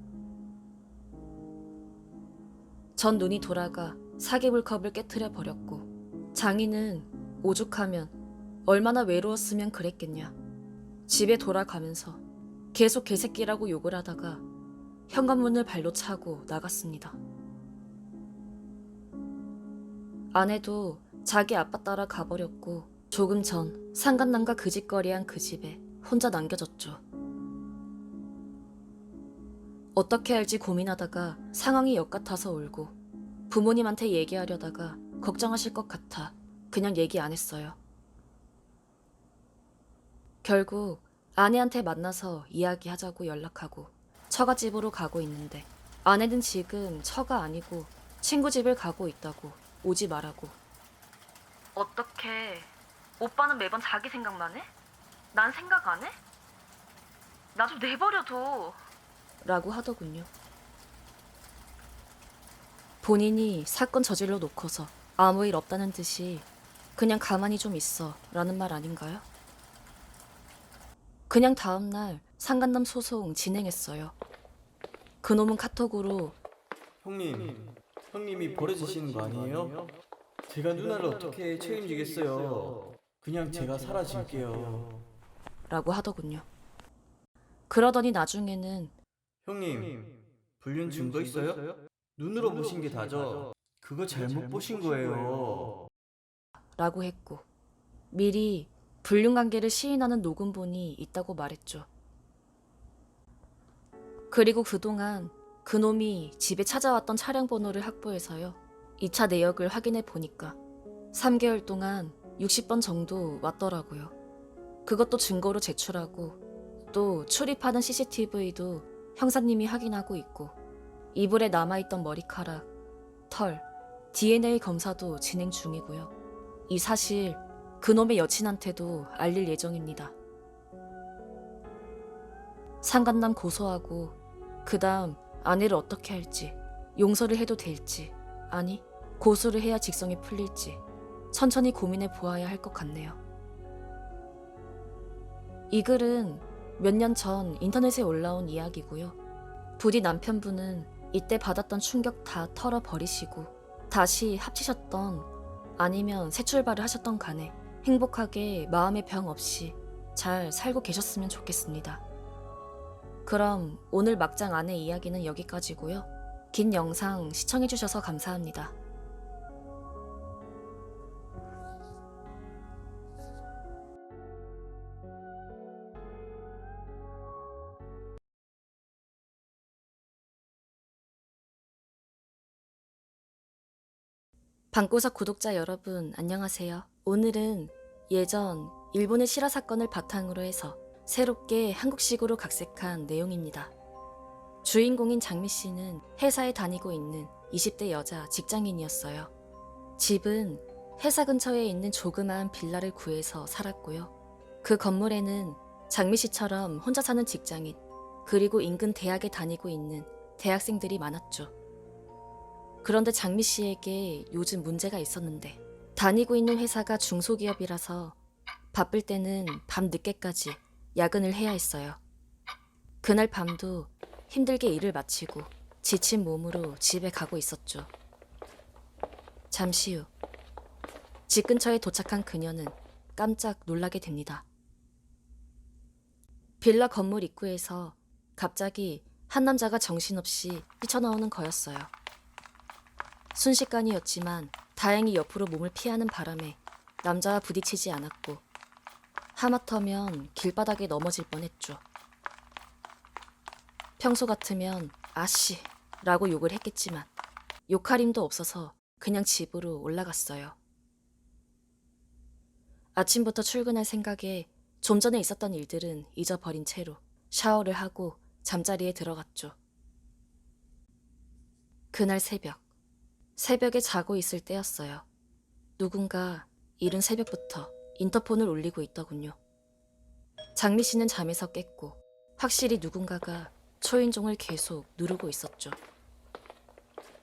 전 눈이 돌아가 사기물컵을 깨트려 버렸고 장인은 오죽하면 얼마나 외로웠으면 그랬겠냐. 집에 돌아가면서 계속 개새끼라고 욕을 하다가 현관문을 발로 차고 나갔습니다. 아내도 자기 아빠 따라 가버렸고 조금 전 상간남과 그짓거리한 그 집에 혼자 남겨졌죠. 어떻게 할지 고민하다가 상황이 역같아서 울고 부모님한테 얘기하려다가 걱정하실 것 같아 그냥 얘기 안 했어요. 결국 아내한테 만나서 이야기하자고 연락하고 처갓집으로 가고 있는데 아내는 지금 처가 아니고 친구 집을 가고 있다고 오지 말라고. 어떡해. 오빠는 매번 자기 생각만 해? 난 생각 안 해? 나 좀 내버려둬. 라고 하더군요. 본인이 사건 저질러 놓고서 아무 일 없다는 듯이 그냥 가만히 좀 있어 라는 말 아닌가요? 그냥 다음날 상간남 소송 진행했어요. 그놈은 카톡으로 형님이 버려지시는 거 아니에요? 제가 누나를 어떻게 책임지겠어요? 그냥 제가 사라질게요. 라고 하더군요. 그러더니 나중에는 형님, 불륜 증거 있어요? 눈으로 보신 게 다죠? 그거 잘못 보신 거예요. 라고 했고 미리 불륜관계를 시인하는 녹음본이 있다고 말했죠. 그리고 그동안 그놈이 집에 찾아왔던 차량 번호를 확보해서요. 2차 내역을 확인해 보니까 3개월 동안 60번 정도 왔더라고요. 그것도 증거로 제출하고 또 출입하는 CCTV도 형사님이 확인하고 있고 이불에 남아있던 머리카락, 털, DNA 검사도 진행 중이고요. 이 사실 그놈의 여친한테도 알릴 예정입니다. 상간남 고소하고 그 다음 아내를 어떻게 할지, 용서를 해도 될지, 아니 고소를 해야 직성이 풀릴지 천천히 고민해 보아야 할 것 같네요. 이 글은 몇 년 전 인터넷에 올라온 이야기고요. 부디 남편분은 이때 받았던 충격 다 털어버리시고 다시 합치셨던 아니면 새 출발을 하셨던 간에 행복하게 마음의 병 없이 잘 살고 계셨으면 좋겠습니다. 그럼 오늘 막장 아내 이야기는 여기까지고요. 긴 영상 시청해주셔서 감사합니다. 방구석 구독자 여러분 안녕하세요. 오늘은 예전 일본의 실화 사건을 바탕으로 해서 새롭게 한국식으로 각색한 내용입니다. 주인공인 장미 씨는 회사에 다니고 있는 20대 여자 직장인이었어요. 집은 회사 근처에 있는 조그마한 빌라를 구해서 살았고요. 그 건물에는 장미 씨처럼 혼자 사는 직장인, 그리고 인근 대학에 다니고 있는 대학생들이 많았죠. 그런데 장미 씨에게 요즘 문제가 있었는데 다니고 있는 회사가 중소기업이라서 바쁠 때는 밤 늦게까지 야근을 해야 했어요. 그날 밤도 힘들게 일을 마치고 지친 몸으로 집에 가고 있었죠. 잠시 후 집 근처에 도착한 그녀는 깜짝 놀라게 됩니다. 빌라 건물 입구에서 갑자기 한 남자가 정신없이 뛰쳐나오는 거였어요. 순식간이었지만 다행히 옆으로 몸을 피하는 바람에 남자와 부딪히지 않았고 하마터면 길바닥에 넘어질 뻔했죠. 평소 같으면 아씨 라고 욕을 했겠지만 욕할 힘도 없어서 그냥 집으로 올라갔어요. 아침부터 출근할 생각에 좀 전에 있었던 일들은 잊어버린 채로 샤워를 하고 잠자리에 들어갔죠. 그날 새벽에 자고 있을 때였어요. 누군가 이른 새벽부터 인터폰을 울리고 있더군요. 장미 씨는 잠에서 깼고 확실히 누군가가 초인종을 계속 누르고 있었죠.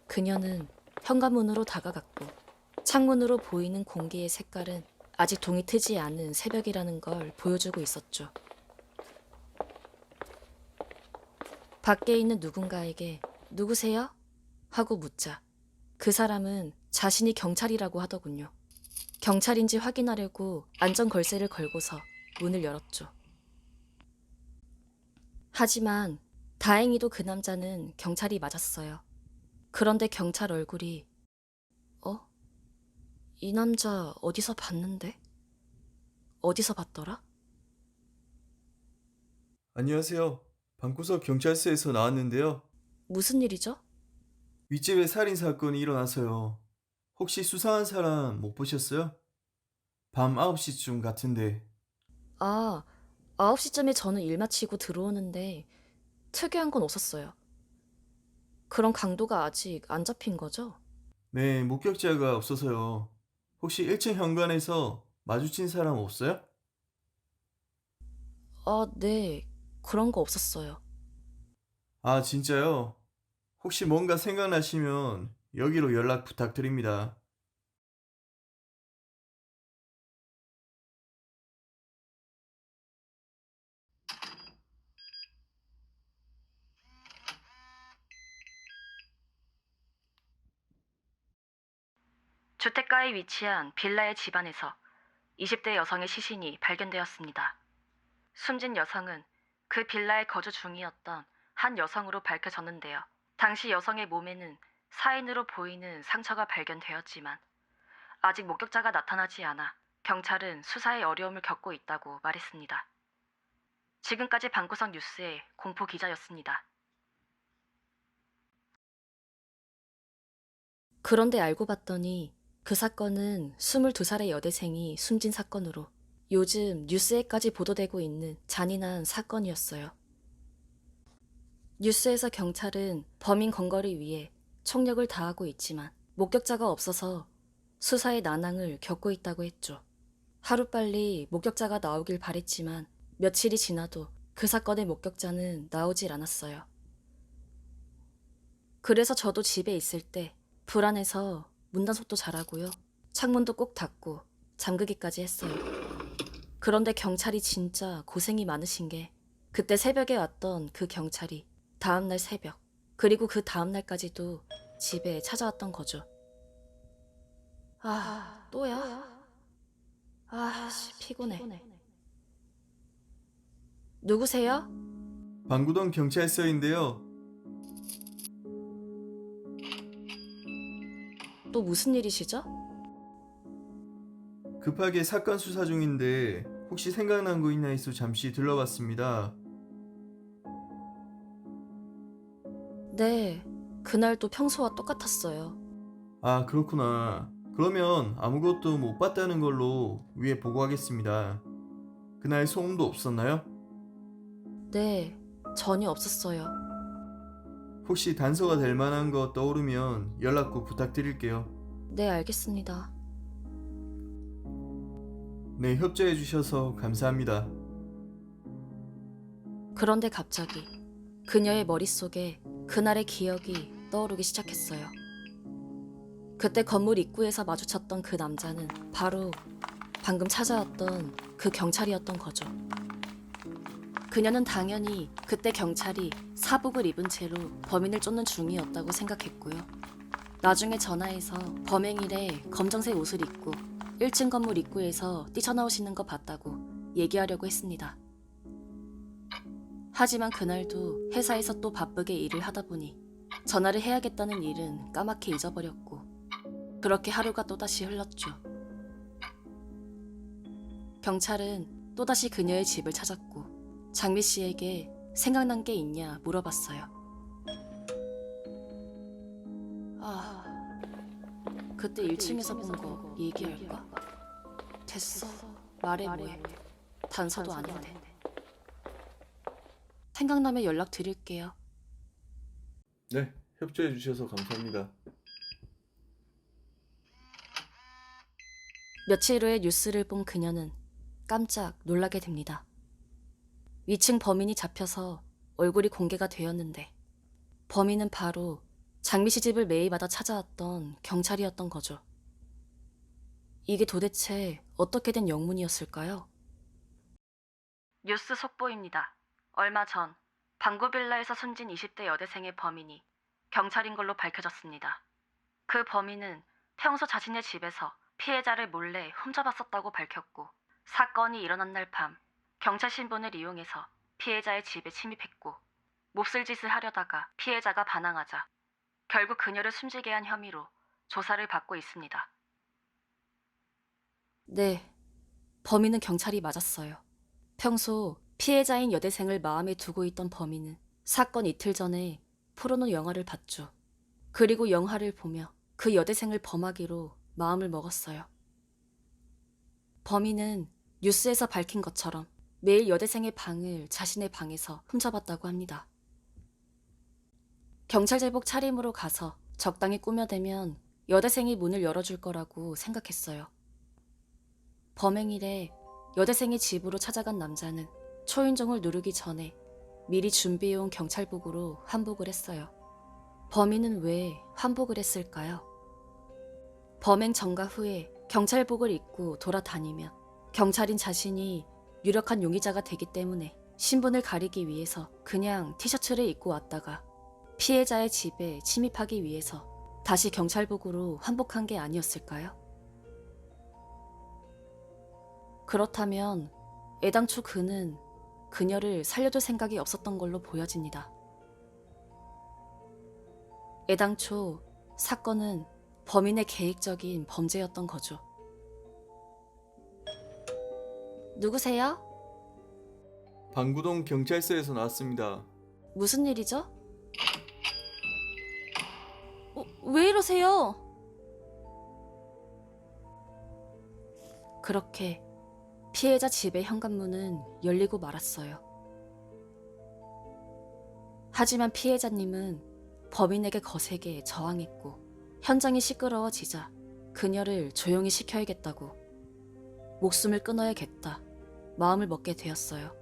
그녀는 현관문으로 다가갔고 창문으로 보이는 공기의 색깔은 아직 동이 트지 않은 새벽이라는 걸 보여주고 있었죠. 밖에 있는 누군가에게 누구세요? 하고 묻자 그 사람은 자신이 경찰이라고 하더군요. 경찰인지 확인하려고 안전걸쇠를 걸고서 문을 열었죠. 하지만 다행히도 그 남자는 경찰이 맞았어요. 그런데 경찰 얼굴이 이 남자 어디서 봤는데? 어디서 봤더라? 안녕하세요. 방구석 경찰서에서 나왔는데요. 무슨 일이죠? 윗집에 살인 사건이 일어나서요. 혹시 수상한 사람 못 보셨어요? 밤 9시쯤 같은데. 9시쯤에 저는 일 마치고 들어오는데 특이한 건 없었어요. 그럼 강도가 아직 안 잡힌 거죠? 네, 목격자가 없어서요. 혹시 1층 현관에서 마주친 사람 없어요? 네. 그런 거 없었어요. 아, 진짜요? 혹시 뭔가 생각나시면 여기로 연락 부탁드립니다. 주택가에 위치한 빌라의 집안에서 20대 여성의 시신이 발견되었습니다. 숨진 여성은 그 빌라에 거주 중이었던 한 여성으로 밝혀졌는데요. 당시 여성의 몸에는 사인으로 보이는 상처가 발견되었지만 아직 목격자가 나타나지 않아 경찰은 수사에 어려움을 겪고 있다고 말했습니다. 지금까지 방구석 뉴스의 공포 기자였습니다. 그런데 알고 봤더니 그 사건은 22살의 여대생이 숨진 사건으로 요즘 뉴스에까지 보도되고 있는 잔인한 사건이었어요. 뉴스에서 경찰은 범인 검거를 위해 총력을 다하고 있지만 목격자가 없어서 수사의 난항을 겪고 있다고 했죠. 하루빨리 목격자가 나오길 바랬지만 며칠이 지나도 그 사건의 목격자는 나오질 않았어요. 그래서 저도 집에 있을 때 불안해서 문단속도 잘하고요. 창문도 꼭 닫고 잠그기까지 했어요. 그런데 경찰이 진짜 고생이 많으신 게 그때 새벽에 왔던 그 경찰이 다음날 새벽 그리고 그 다음날까지도 집에 찾아왔던 거죠. 또야? 피곤해. 누구세요? 방구동 경찰서인데요. 또 무슨 일이시죠? 급하게 사건 수사 중인데 혹시 생각난 거 있나 해서 잠시 들러봤습니다. 네, 그날도 평소와 똑같았어요. 아, 그렇구나. 그러면 아무것도 못 봤다는 걸로 위에 보고하겠습니다. 그날 소음도 없었나요? 네, 전혀 없었어요. 혹시 단서가 될 만한 거 떠오르면 연락 꼭 부탁드릴게요. 네, 알겠습니다. 네, 협조해 주셔서 감사합니다. 그런데 갑자기 그녀의 머릿속에 그날의 기억이 떠오르기 시작했어요. 그때 건물 입구에서 마주쳤던 그 남자는 바로 방금 찾아왔던 그 경찰이었던 거죠. 그녀는 당연히 그때 경찰이 사복을 입은 채로 범인을 쫓는 중이었다고 생각했고요. 나중에 전화해서 범행일에 검정색 옷을 입고 1층 건물 입구에서 뛰쳐나오시는 거 봤다고 얘기하려고 했습니다. 하지만 그날도 회사에서 또 바쁘게 일을 하다 보니 전화를 해야겠다는 일은 까맣게 잊어버렸고 그렇게 하루가 또다시 흘렀죠. 경찰은 또다시 그녀의 집을 찾았고 장미 씨에게 생각난 게 있냐 물어봤어요. 그때 1층에서 본 거 얘기할까? 됐어. 말해 뭐해. 단서도 아닌데. 생각나면 연락 드릴게요. 네, 협조해 주셔서 감사합니다. 며칠 후에 뉴스를 본 그녀는 깜짝 놀라게 됩니다. 위층 범인이 잡혀서 얼굴이 공개가 되었는데 범인은 바로 장미 씨 집을 매일마다 찾아왔던 경찰이었던 거죠. 이게 도대체 어떻게 된 영문이었을까요? 뉴스 속보입니다. 얼마 전 방구빌라에서 숨진 20대 여대생의 범인이 경찰인 걸로 밝혀졌습니다. 그 범인은 평소 자신의 집에서 피해자를 몰래 훔쳐봤었다고 밝혔고 사건이 일어난 날 밤 경찰 신분을 이용해서 피해자의 집에 침입했고 몹쓸 짓을 하려다가 피해자가 반항하자 결국 그녀를 숨지게 한 혐의로 조사를 받고 있습니다. 네, 범인은 경찰이 맞았어요. 평소 피해자인 여대생을 마음에 두고 있던 범인은 사건 이틀 전에 포르노 영화를 봤죠. 그리고 영화를 보며 그 여대생을 범하기로 마음을 먹었어요. 범인은 뉴스에서 밝힌 것처럼 매일 여대생의 방을 자신의 방에서 훔쳐봤다고 합니다. 경찰 제복 차림으로 가서 적당히 꾸며대면 여대생이 문을 열어줄 거라고 생각했어요. 범행일에 여대생이 집으로 찾아간 남자는 초인종을 누르기 전에 미리 준비해온 경찰복으로 환복을 했어요. 범인은 왜 환복을 했을까요? 범행 전과 후에 경찰복을 입고 돌아다니면 경찰인 자신이 유력한 용의자가 되기 때문에 신분을 가리기 위해서 그냥 티셔츠를 입고 왔다가 피해자의 집에 침입하기 위해서 다시 경찰복으로 환복한 게 아니었을까요? 그렇다면 애당초 그는 그녀를 살려둘 생각이 없었던 걸로 보여집니다. 애당초 사건은 범인의 계획적인 범죄였던 거죠. 누구세요? 방구동 경찰서에서 나왔습니다. 무슨 일이죠? 왜 이러세요? 그렇게 피해자 집의 현관문은 열리고 말았어요. 하지만 피해자님은 범인에게 거세게 저항했고 현장이 시끄러워지자 그녀를 조용히 시켜야겠다고 목숨을 끊어야겠다 마음을 먹게 되었어요.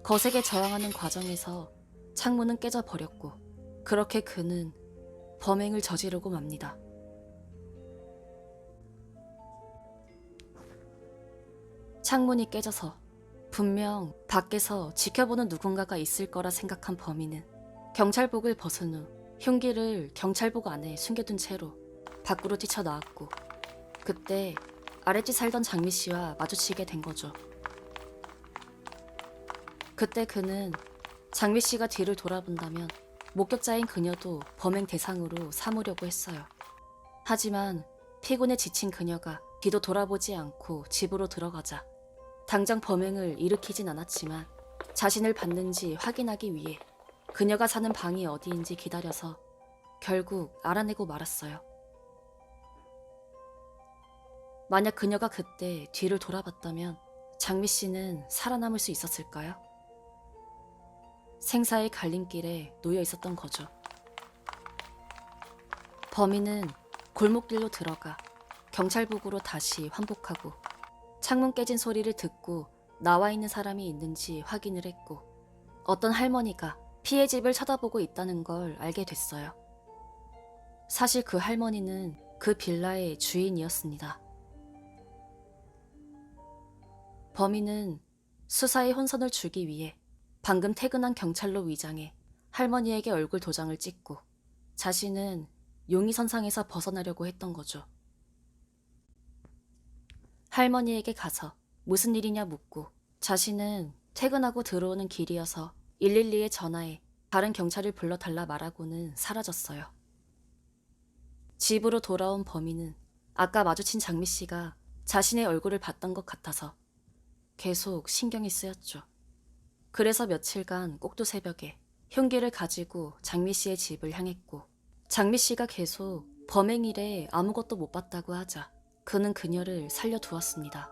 거세게 저항하는 과정에서 창문은 깨져버렸고 그렇게 그는 범행을 저지르고 맙니다. 창문이 깨져서 분명 밖에서 지켜보는 누군가가 있을 거라 생각한 범인은 경찰복을 벗은 후 흉기를 경찰복 안에 숨겨둔 채로 밖으로 뛰쳐나왔고 그때 아랫집 살던 장미 씨와 마주치게 된 거죠. 그때 그는 장미 씨가 뒤를 돌아본다면 목격자인 그녀도 범행 대상으로 삼으려고 했어요. 하지만 피곤에 지친 그녀가 뒤도 돌아보지 않고 집으로 들어가자 당장 범행을 일으키진 않았지만 자신을 봤는지 확인하기 위해 그녀가 사는 방이 어디인지 기다려서 결국 알아내고 말았어요. 만약 그녀가 그때 뒤를 돌아봤다면 장미 씨는 살아남을 수 있었을까요? 생사의 갈림길에 놓여 있었던 거죠. 범인은 골목길로 들어가 경찰복으로 다시 환복하고 창문 깨진 소리를 듣고 나와 있는 사람이 있는지 확인을 했고 어떤 할머니가 피해 집을 쳐다보고 있다는 걸 알게 됐어요. 사실 그 할머니는 그 빌라의 주인이었습니다. 범인은 수사에 혼선을 주기 위해 방금 퇴근한 경찰로 위장해 할머니에게 얼굴 도장을 찍고 자신은 용의선상에서 벗어나려고 했던 거죠. 할머니에게 가서 무슨 일이냐 묻고 자신은 퇴근하고 들어오는 길이어서 112에 전화해 다른 경찰을 불러달라 말하고는 사라졌어요. 집으로 돌아온 범인은 아까 마주친 장미 씨가 자신의 얼굴을 봤던 것 같아서 계속 신경이 쓰였죠. 그래서 며칠간 꼭두 새벽에 흉기를 가지고 장미 씨의 집을 향했고 장미 씨가 계속 범행 일에 아무것도 못 봤다고 하자 그는 그녀를 살려두었습니다.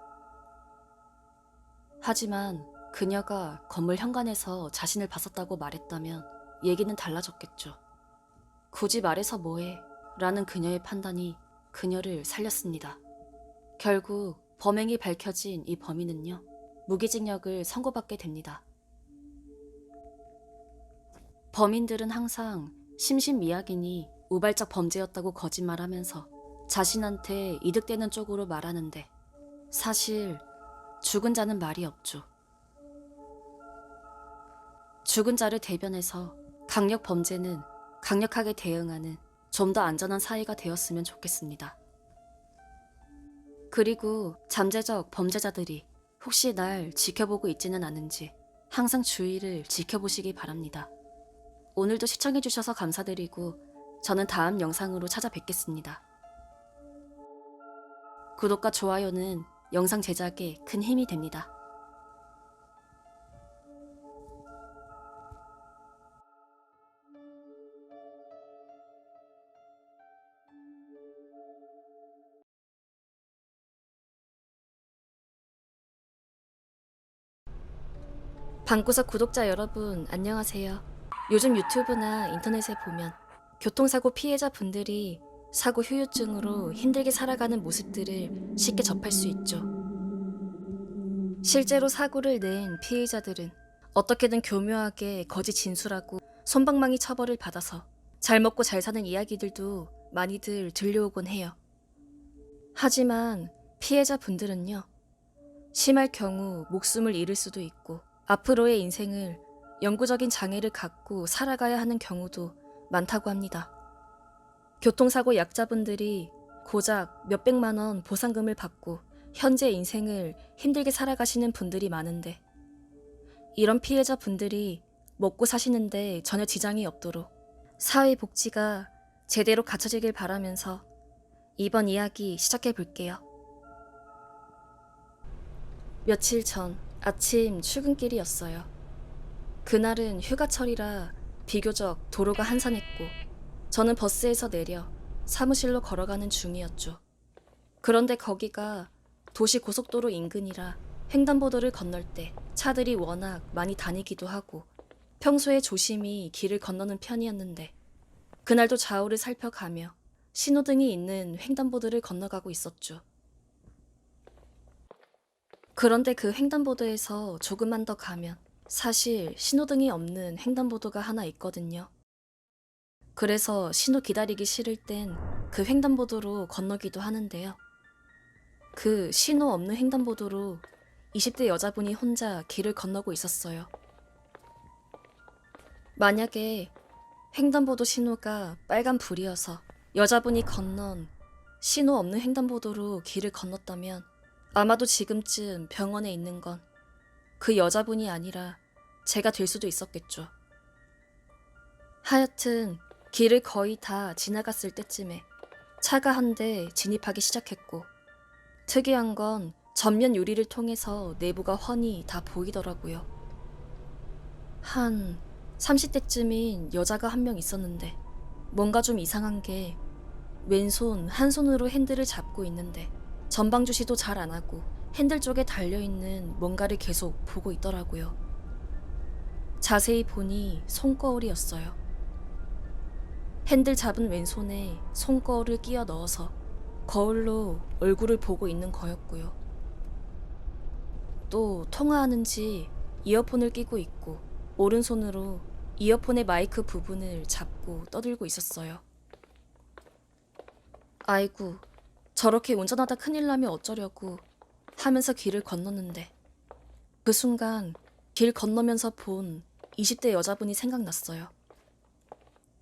하지만 그녀가 건물 현관에서 자신을 봤었다고 말했다면 얘기는 달라졌겠죠. 굳이 말해서 뭐해? 라는 그녀의 판단이 그녀를 살렸습니다. 결국 범행이 밝혀진 이 범인은요, 무기징역을 선고받게 됩니다. 범인들은 항상 심신미약이니 우발적 범죄였다고 거짓말하면서 자신한테 이득되는 쪽으로 말하는데 사실 죽은 자는 말이 없죠. 죽은 자를 대변해서 강력 범죄는 강력하게 대응하는 좀 더 안전한 사회가 되었으면 좋겠습니다. 그리고 잠재적 범죄자들이 혹시 날 지켜보고 있지는 않은지 항상 주의를 지켜보시기 바랍니다. 오늘도 시청해주셔서 감사드리고 저는 다음 영상으로 찾아뵙겠습니다. 구독과 좋아요는 영상 제작에 큰 힘이 됩니다. 방구석 구독자 여러분 안녕하세요. 요즘 유튜브나 인터넷에 보면 교통사고 피해자 분들이 사고 후유증으로 힘들게 살아가는 모습들을 쉽게 접할 수 있죠. 실제로 사고를 낸 피해자들은 어떻게든 교묘하게 거짓 진술하고 솜방망이 처벌을 받아서 잘 먹고 잘 사는 이야기들도 많이들 들려오곤 해요. 하지만 피해자분들은요, 심할 경우 목숨을 잃을 수도 있고 앞으로의 인생을 영구적인 장애를 갖고 살아가야 하는 경우도 많다고 합니다. 교통사고 약자분들이 고작 몇백만 원 보상금을 받고 현재 인생을 힘들게 살아가시는 분들이 많은데 이런 피해자분들이 먹고 사시는데 전혀 지장이 없도록 사회복지가 제대로 갖춰지길 바라면서 이번 이야기 시작해 볼게요. 며칠 전 아침 출근길이었어요. 그날은 휴가철이라 비교적 도로가 한산했고 저는 버스에서 내려 사무실로 걸어가는 중이었죠. 그런데 거기가 도시 고속도로 인근이라 횡단보도를 건널 때 차들이 워낙 많이 다니기도 하고 평소에 조심히 길을 건너는 편이었는데 그날도 좌우를 살펴가며 신호등이 있는 횡단보도를 건너가고 있었죠. 그런데 그 횡단보도에서 조금만 더 가면 사실 신호등이 없는 횡단보도가 하나 있거든요. 그래서 신호 기다리기 싫을 땐 그 횡단보도로 건너기도 하는데요. 그 신호 없는 횡단보도로 20대 여자분이 혼자 길을 건너고 있었어요. 만약에 횡단보도 신호가 빨간 불이어서 여자분이 건넌 신호 없는 횡단보도로 길을 건넜다면 아마도 지금쯤 병원에 있는 건 그 여자분이 아니라 제가 될 수도 있었겠죠. 하여튼 길을 거의 다 지나갔을 때쯤에 차가 한 대 진입하기 시작했고 특이한 건 전면 유리를 통해서 내부가 훤히 다 보이더라고요. 한 30대쯤인 여자가 한 명 있었는데 뭔가 좀 이상한 게 왼손 한 손으로 핸들을 잡고 있는데 전방 주시도 잘 안 하고 핸들 쪽에 달려있는 뭔가를 계속 보고 있더라고요. 자세히 보니 손거울이었어요. 핸들 잡은 왼손에 손거울을 끼워 넣어서 거울로 얼굴을 보고 있는 거였고요. 또 통화하는지 이어폰을 끼고 있고 오른손으로 이어폰의 마이크 부분을 잡고 떠들고 있었어요. 아이고, 저렇게 운전하다 큰일 나면 어쩌려고 하면서 길을 건넜는데 그 순간 길 건너면서 본 20대 여자분이 생각났어요.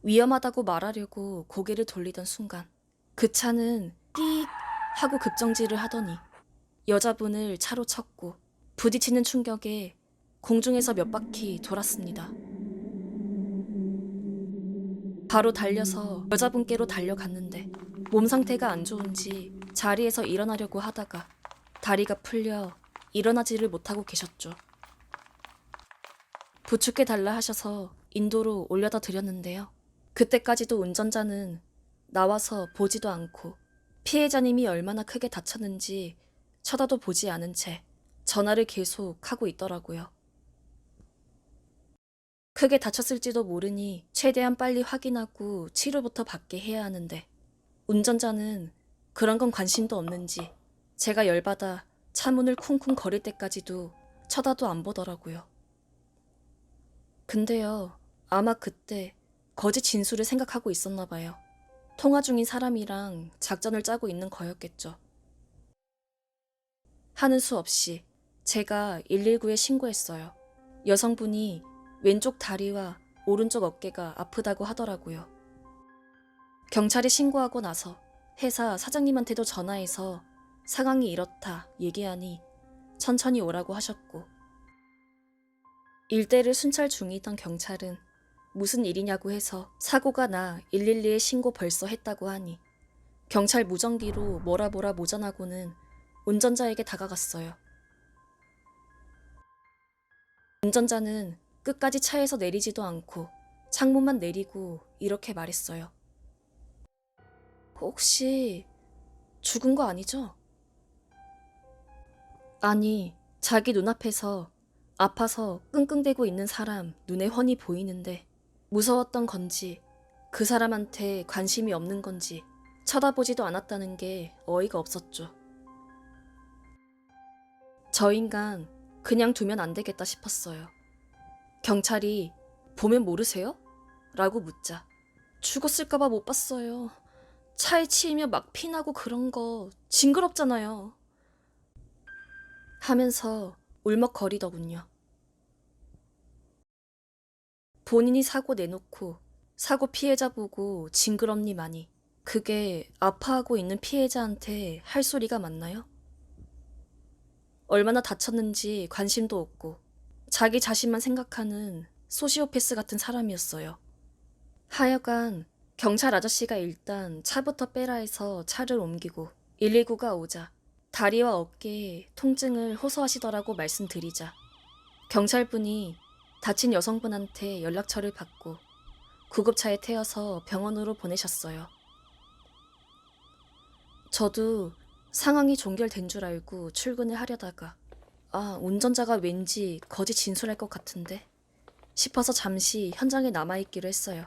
위험하다고 말하려고 고개를 돌리던 순간 그 차는 띡 하고 급정지를 하더니 여자분을 차로 쳤고 부딪히는 충격에 공중에서 몇 바퀴 돌았습니다. 바로 달려서 여자분께로 달려갔는데 몸 상태가 안 좋은지 자리에서 일어나려고 하다가 다리가 풀려 일어나지를 못하고 계셨죠. 부축해 달라 하셔서 인도로 올려다 드렸는데요. 그때까지도 운전자는 나와서 보지도 않고 피해자님이 얼마나 크게 다쳤는지 쳐다도 보지 않은 채 전화를 계속 하고 있더라고요. 크게 다쳤을지도 모르니 최대한 빨리 확인하고 치료부터 받게 해야 하는데 운전자는 그런 건 관심도 없는지 제가 열받아 차 문을 쿵쿵 거릴 때까지도 쳐다도 안 보더라고요. 근데요, 아마 그때 거짓 진술을 생각하고 있었나 봐요. 통화 중인 사람이랑 작전을 짜고 있는 거였겠죠. 하는 수 없이 제가 119에 신고했어요. 여성분이 왼쪽 다리와 오른쪽 어깨가 아프다고 하더라고요. 경찰에 신고하고 나서 회사 사장님한테도 전화해서 상황이 이렇다 얘기하니 천천히 오라고 하셨고 일대를 순찰 중이던 경찰은 무슨 일이냐고 해서 사고가 나 112에 신고 벌써 했다고 하니 경찰 무전기로 뭐라 모전하고는 운전자에게 다가갔어요. 운전자는 끝까지 차에서 내리지도 않고 창문만 내리고 이렇게 말했어요. 혹시 죽은 거 아니죠? 아니, 자기 눈앞에서 아파서 끙끙대고 있는 사람 눈에 훤히 보이는데 무서웠던 건지 그 사람한테 관심이 없는 건지 쳐다보지도 않았다는 게 어이가 없었죠. 저 인간 그냥 두면 안 되겠다 싶었어요. 경찰이 보면 모르세요? 라고 묻자 죽었을까봐 못 봤어요. 차에 치이며 막 피나고 그런 거 징그럽잖아요. 하면서 울먹거리더군요. 본인이 사고 내놓고 사고 피해자 보고 징그럽니마니 그게 아파하고 있는 피해자한테 할 소리가 맞나요? 얼마나 다쳤는지 관심도 없고 자기 자신만 생각하는 소시오패스 같은 사람이었어요. 하여간 경찰 아저씨가 일단 차부터 빼라 해서 차를 옮기고 119가 오자 다리와 어깨에 통증을 호소하시더라고 말씀드리자 경찰분이 다친 여성분한테 연락처를 받고 구급차에 태워서 병원으로 보내셨어요. 저도 상황이 종결된 줄 알고 출근을 하려다가 운전자가 왠지 거짓 진술할 것 같은데 싶어서 잠시 현장에 남아있기로 했어요.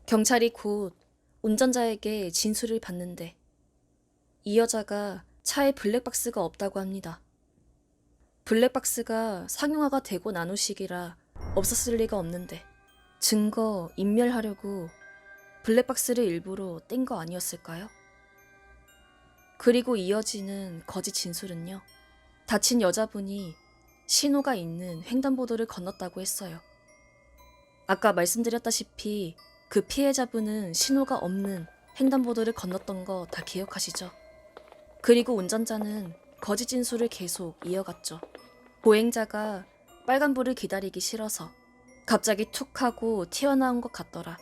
경찰이 곧 운전자에게 진술을 받는데 이 여자가 차에 블랙박스가 없다고 합니다. 블랙박스가 상용화가 되고 난 후식이라 없었을 리가 없는데 증거 인멸하려고 블랙박스를 일부러 뗀 거 아니었을까요? 그리고 이어지는 거짓 진술은요. 다친 여자분이 신호가 있는 횡단보도를 건넜다고 했어요. 아까 말씀드렸다시피 그 피해자분은 신호가 없는 횡단보도를 건넜던 거 다 기억하시죠? 그리고 운전자는 거짓 진술을 계속 이어갔죠. 보행자가 빨간불을 기다리기 싫어서 갑자기 툭 하고 튀어나온 것 같더라.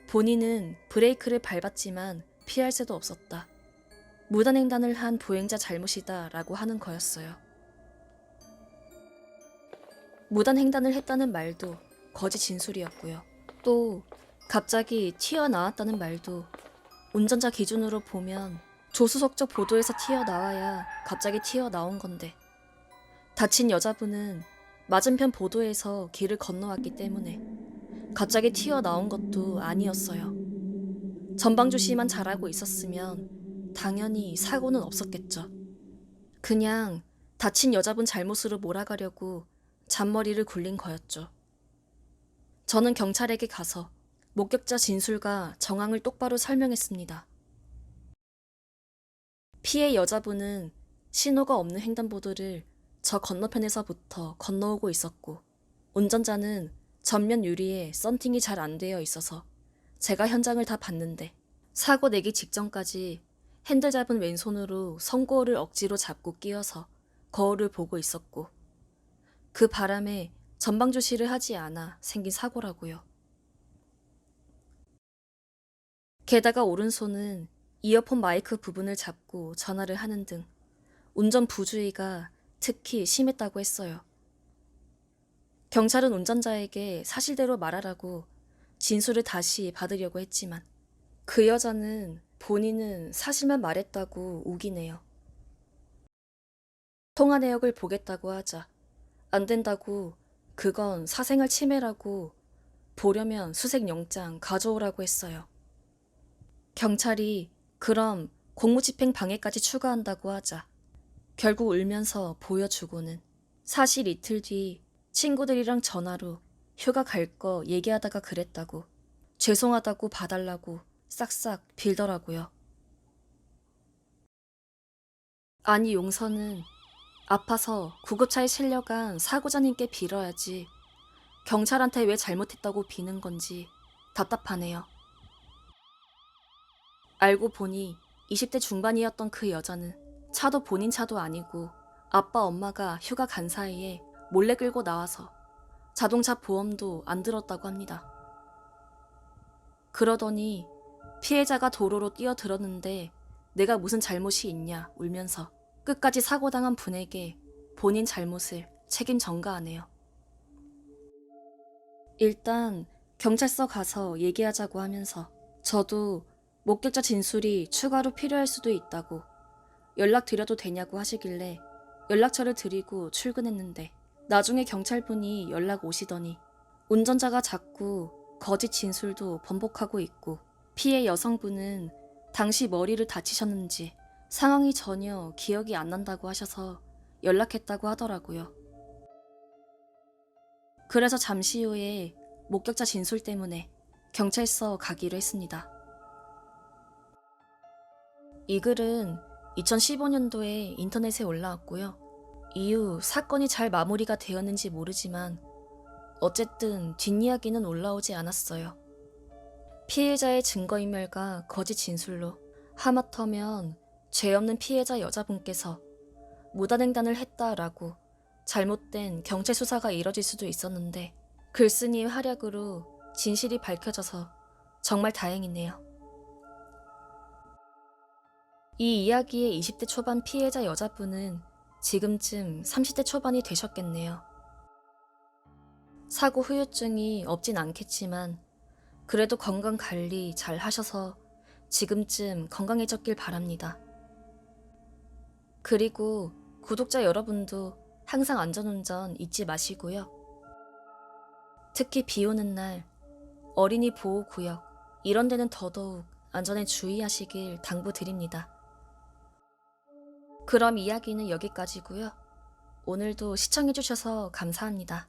본인은 브레이크를 밟았지만 피할 새도 없었다. 무단횡단을 한 보행자 잘못이다 라고 하는 거였어요. 무단횡단을 했다는 말도 거짓 진술이었고요. 또 갑자기 튀어나왔다는 말도 운전자 기준으로 보면 조수석적 보도에서 튀어나와야 갑자기 튀어나온 건데 다친 여자분은 맞은편 보도에서 길을 건너왔기 때문에 갑자기 튀어나온 것도 아니었어요. 전방주시만 잘하고 있었으면 당연히 사고는 없었겠죠. 그냥 다친 여자분 잘못으로 몰아가려고 잔머리를 굴린 거였죠. 저는 경찰에게 가서 목격자 진술과 정황을 똑바로 설명했습니다. 피해 여자분은 신호가 없는 횡단보도를 저 건너편에서부터 건너오고 있었고 운전자는 전면 유리에 썬팅이 잘 안 되어 있어서 제가 현장을 다 봤는데 사고 내기 직전까지 핸들 잡은 왼손으로 선거울을 억지로 잡고 끼어서 거울을 보고 있었고 그 바람에 전방 주시를 하지 않아 생긴 사고라고요. 게다가 오른손은 이어폰 마이크 부분을 잡고 전화를 하는 등 운전 부주의가 특히 심했다고 했어요. 경찰은 운전자에게 사실대로 말하라고 진술을 다시 받으려고 했지만 그 여자는 본인은 사실만 말했다고 우기네요. 통화 내역을 보겠다고 하자 안 된다고 그건 사생활 침해라고 보려면 수색 영장 가져오라고 했어요. 경찰이 그럼 공무집행 방해까지 추가한다고 하자 결국 울면서 보여주고는 사실 이틀 뒤 친구들이랑 전화로 휴가 갈 거 얘기하다가 그랬다고 죄송하다고 봐달라고 싹싹 빌더라고요. 아니 용서는 아파서 구급차에 실려간 사고자님께 빌어야지 경찰한테 왜 잘못했다고 비는 건지 답답하네요. 알고 보니 20대 중반이었던 그 여자는 차도 본인 차도 아니고 아빠 엄마가 휴가 간 사이에 몰래 끌고 나와서 자동차 보험도 안 들었다고 합니다. 그러더니 피해자가 도로로 뛰어들었는데 내가 무슨 잘못이 있냐 울면서 끝까지 사고당한 분에게 본인 잘못을 책임 전가하네요. 일단 경찰서 가서 얘기하자고 하면서 저도 목격자 진술이 추가로 필요할 수도 있다고 연락드려도 되냐고 하시길래 연락처를 드리고 출근했는데 나중에 경찰분이 연락 오시더니 운전자가 자꾸 거짓 진술도 번복하고 있고 피해 여성분은 당시 머리를 다치셨는지 상황이 전혀 기억이 안 난다고 하셔서 연락했다고 하더라고요. 그래서 잠시 후에 목격자 진술 때문에 경찰서 가기로 했습니다. 이 글은 2015년도에 인터넷에 올라왔고요. 이후 사건이 잘 마무리가 되었는지 모르지만 어쨌든 뒷이야기는 올라오지 않았어요. 피해자의 증거인멸과 거짓 진술로 하마터면 죄 없는 피해자 여자분께서 무단횡단을 했다라고 잘못된 경찰 수사가 이뤄질 수도 있었는데 글쓴이의 활약으로 진실이 밝혀져서 정말 다행이네요. 이 이야기의 20대 초반 피해자 여자분은 지금쯤 30대 초반이 되셨겠네요. 사고 후유증이 없진 않겠지만 그래도 건강 관리 잘 하셔서 지금쯤 건강해졌길 바랍니다. 그리고 구독자 여러분도 항상 안전운전 잊지 마시고요. 특히 비 오는 날, 어린이 보호구역, 이런 데는 더더욱 안전에 주의하시길 당부드립니다. 그럼 이야기는 여기까지고요. 오늘도 시청해주셔서 감사합니다.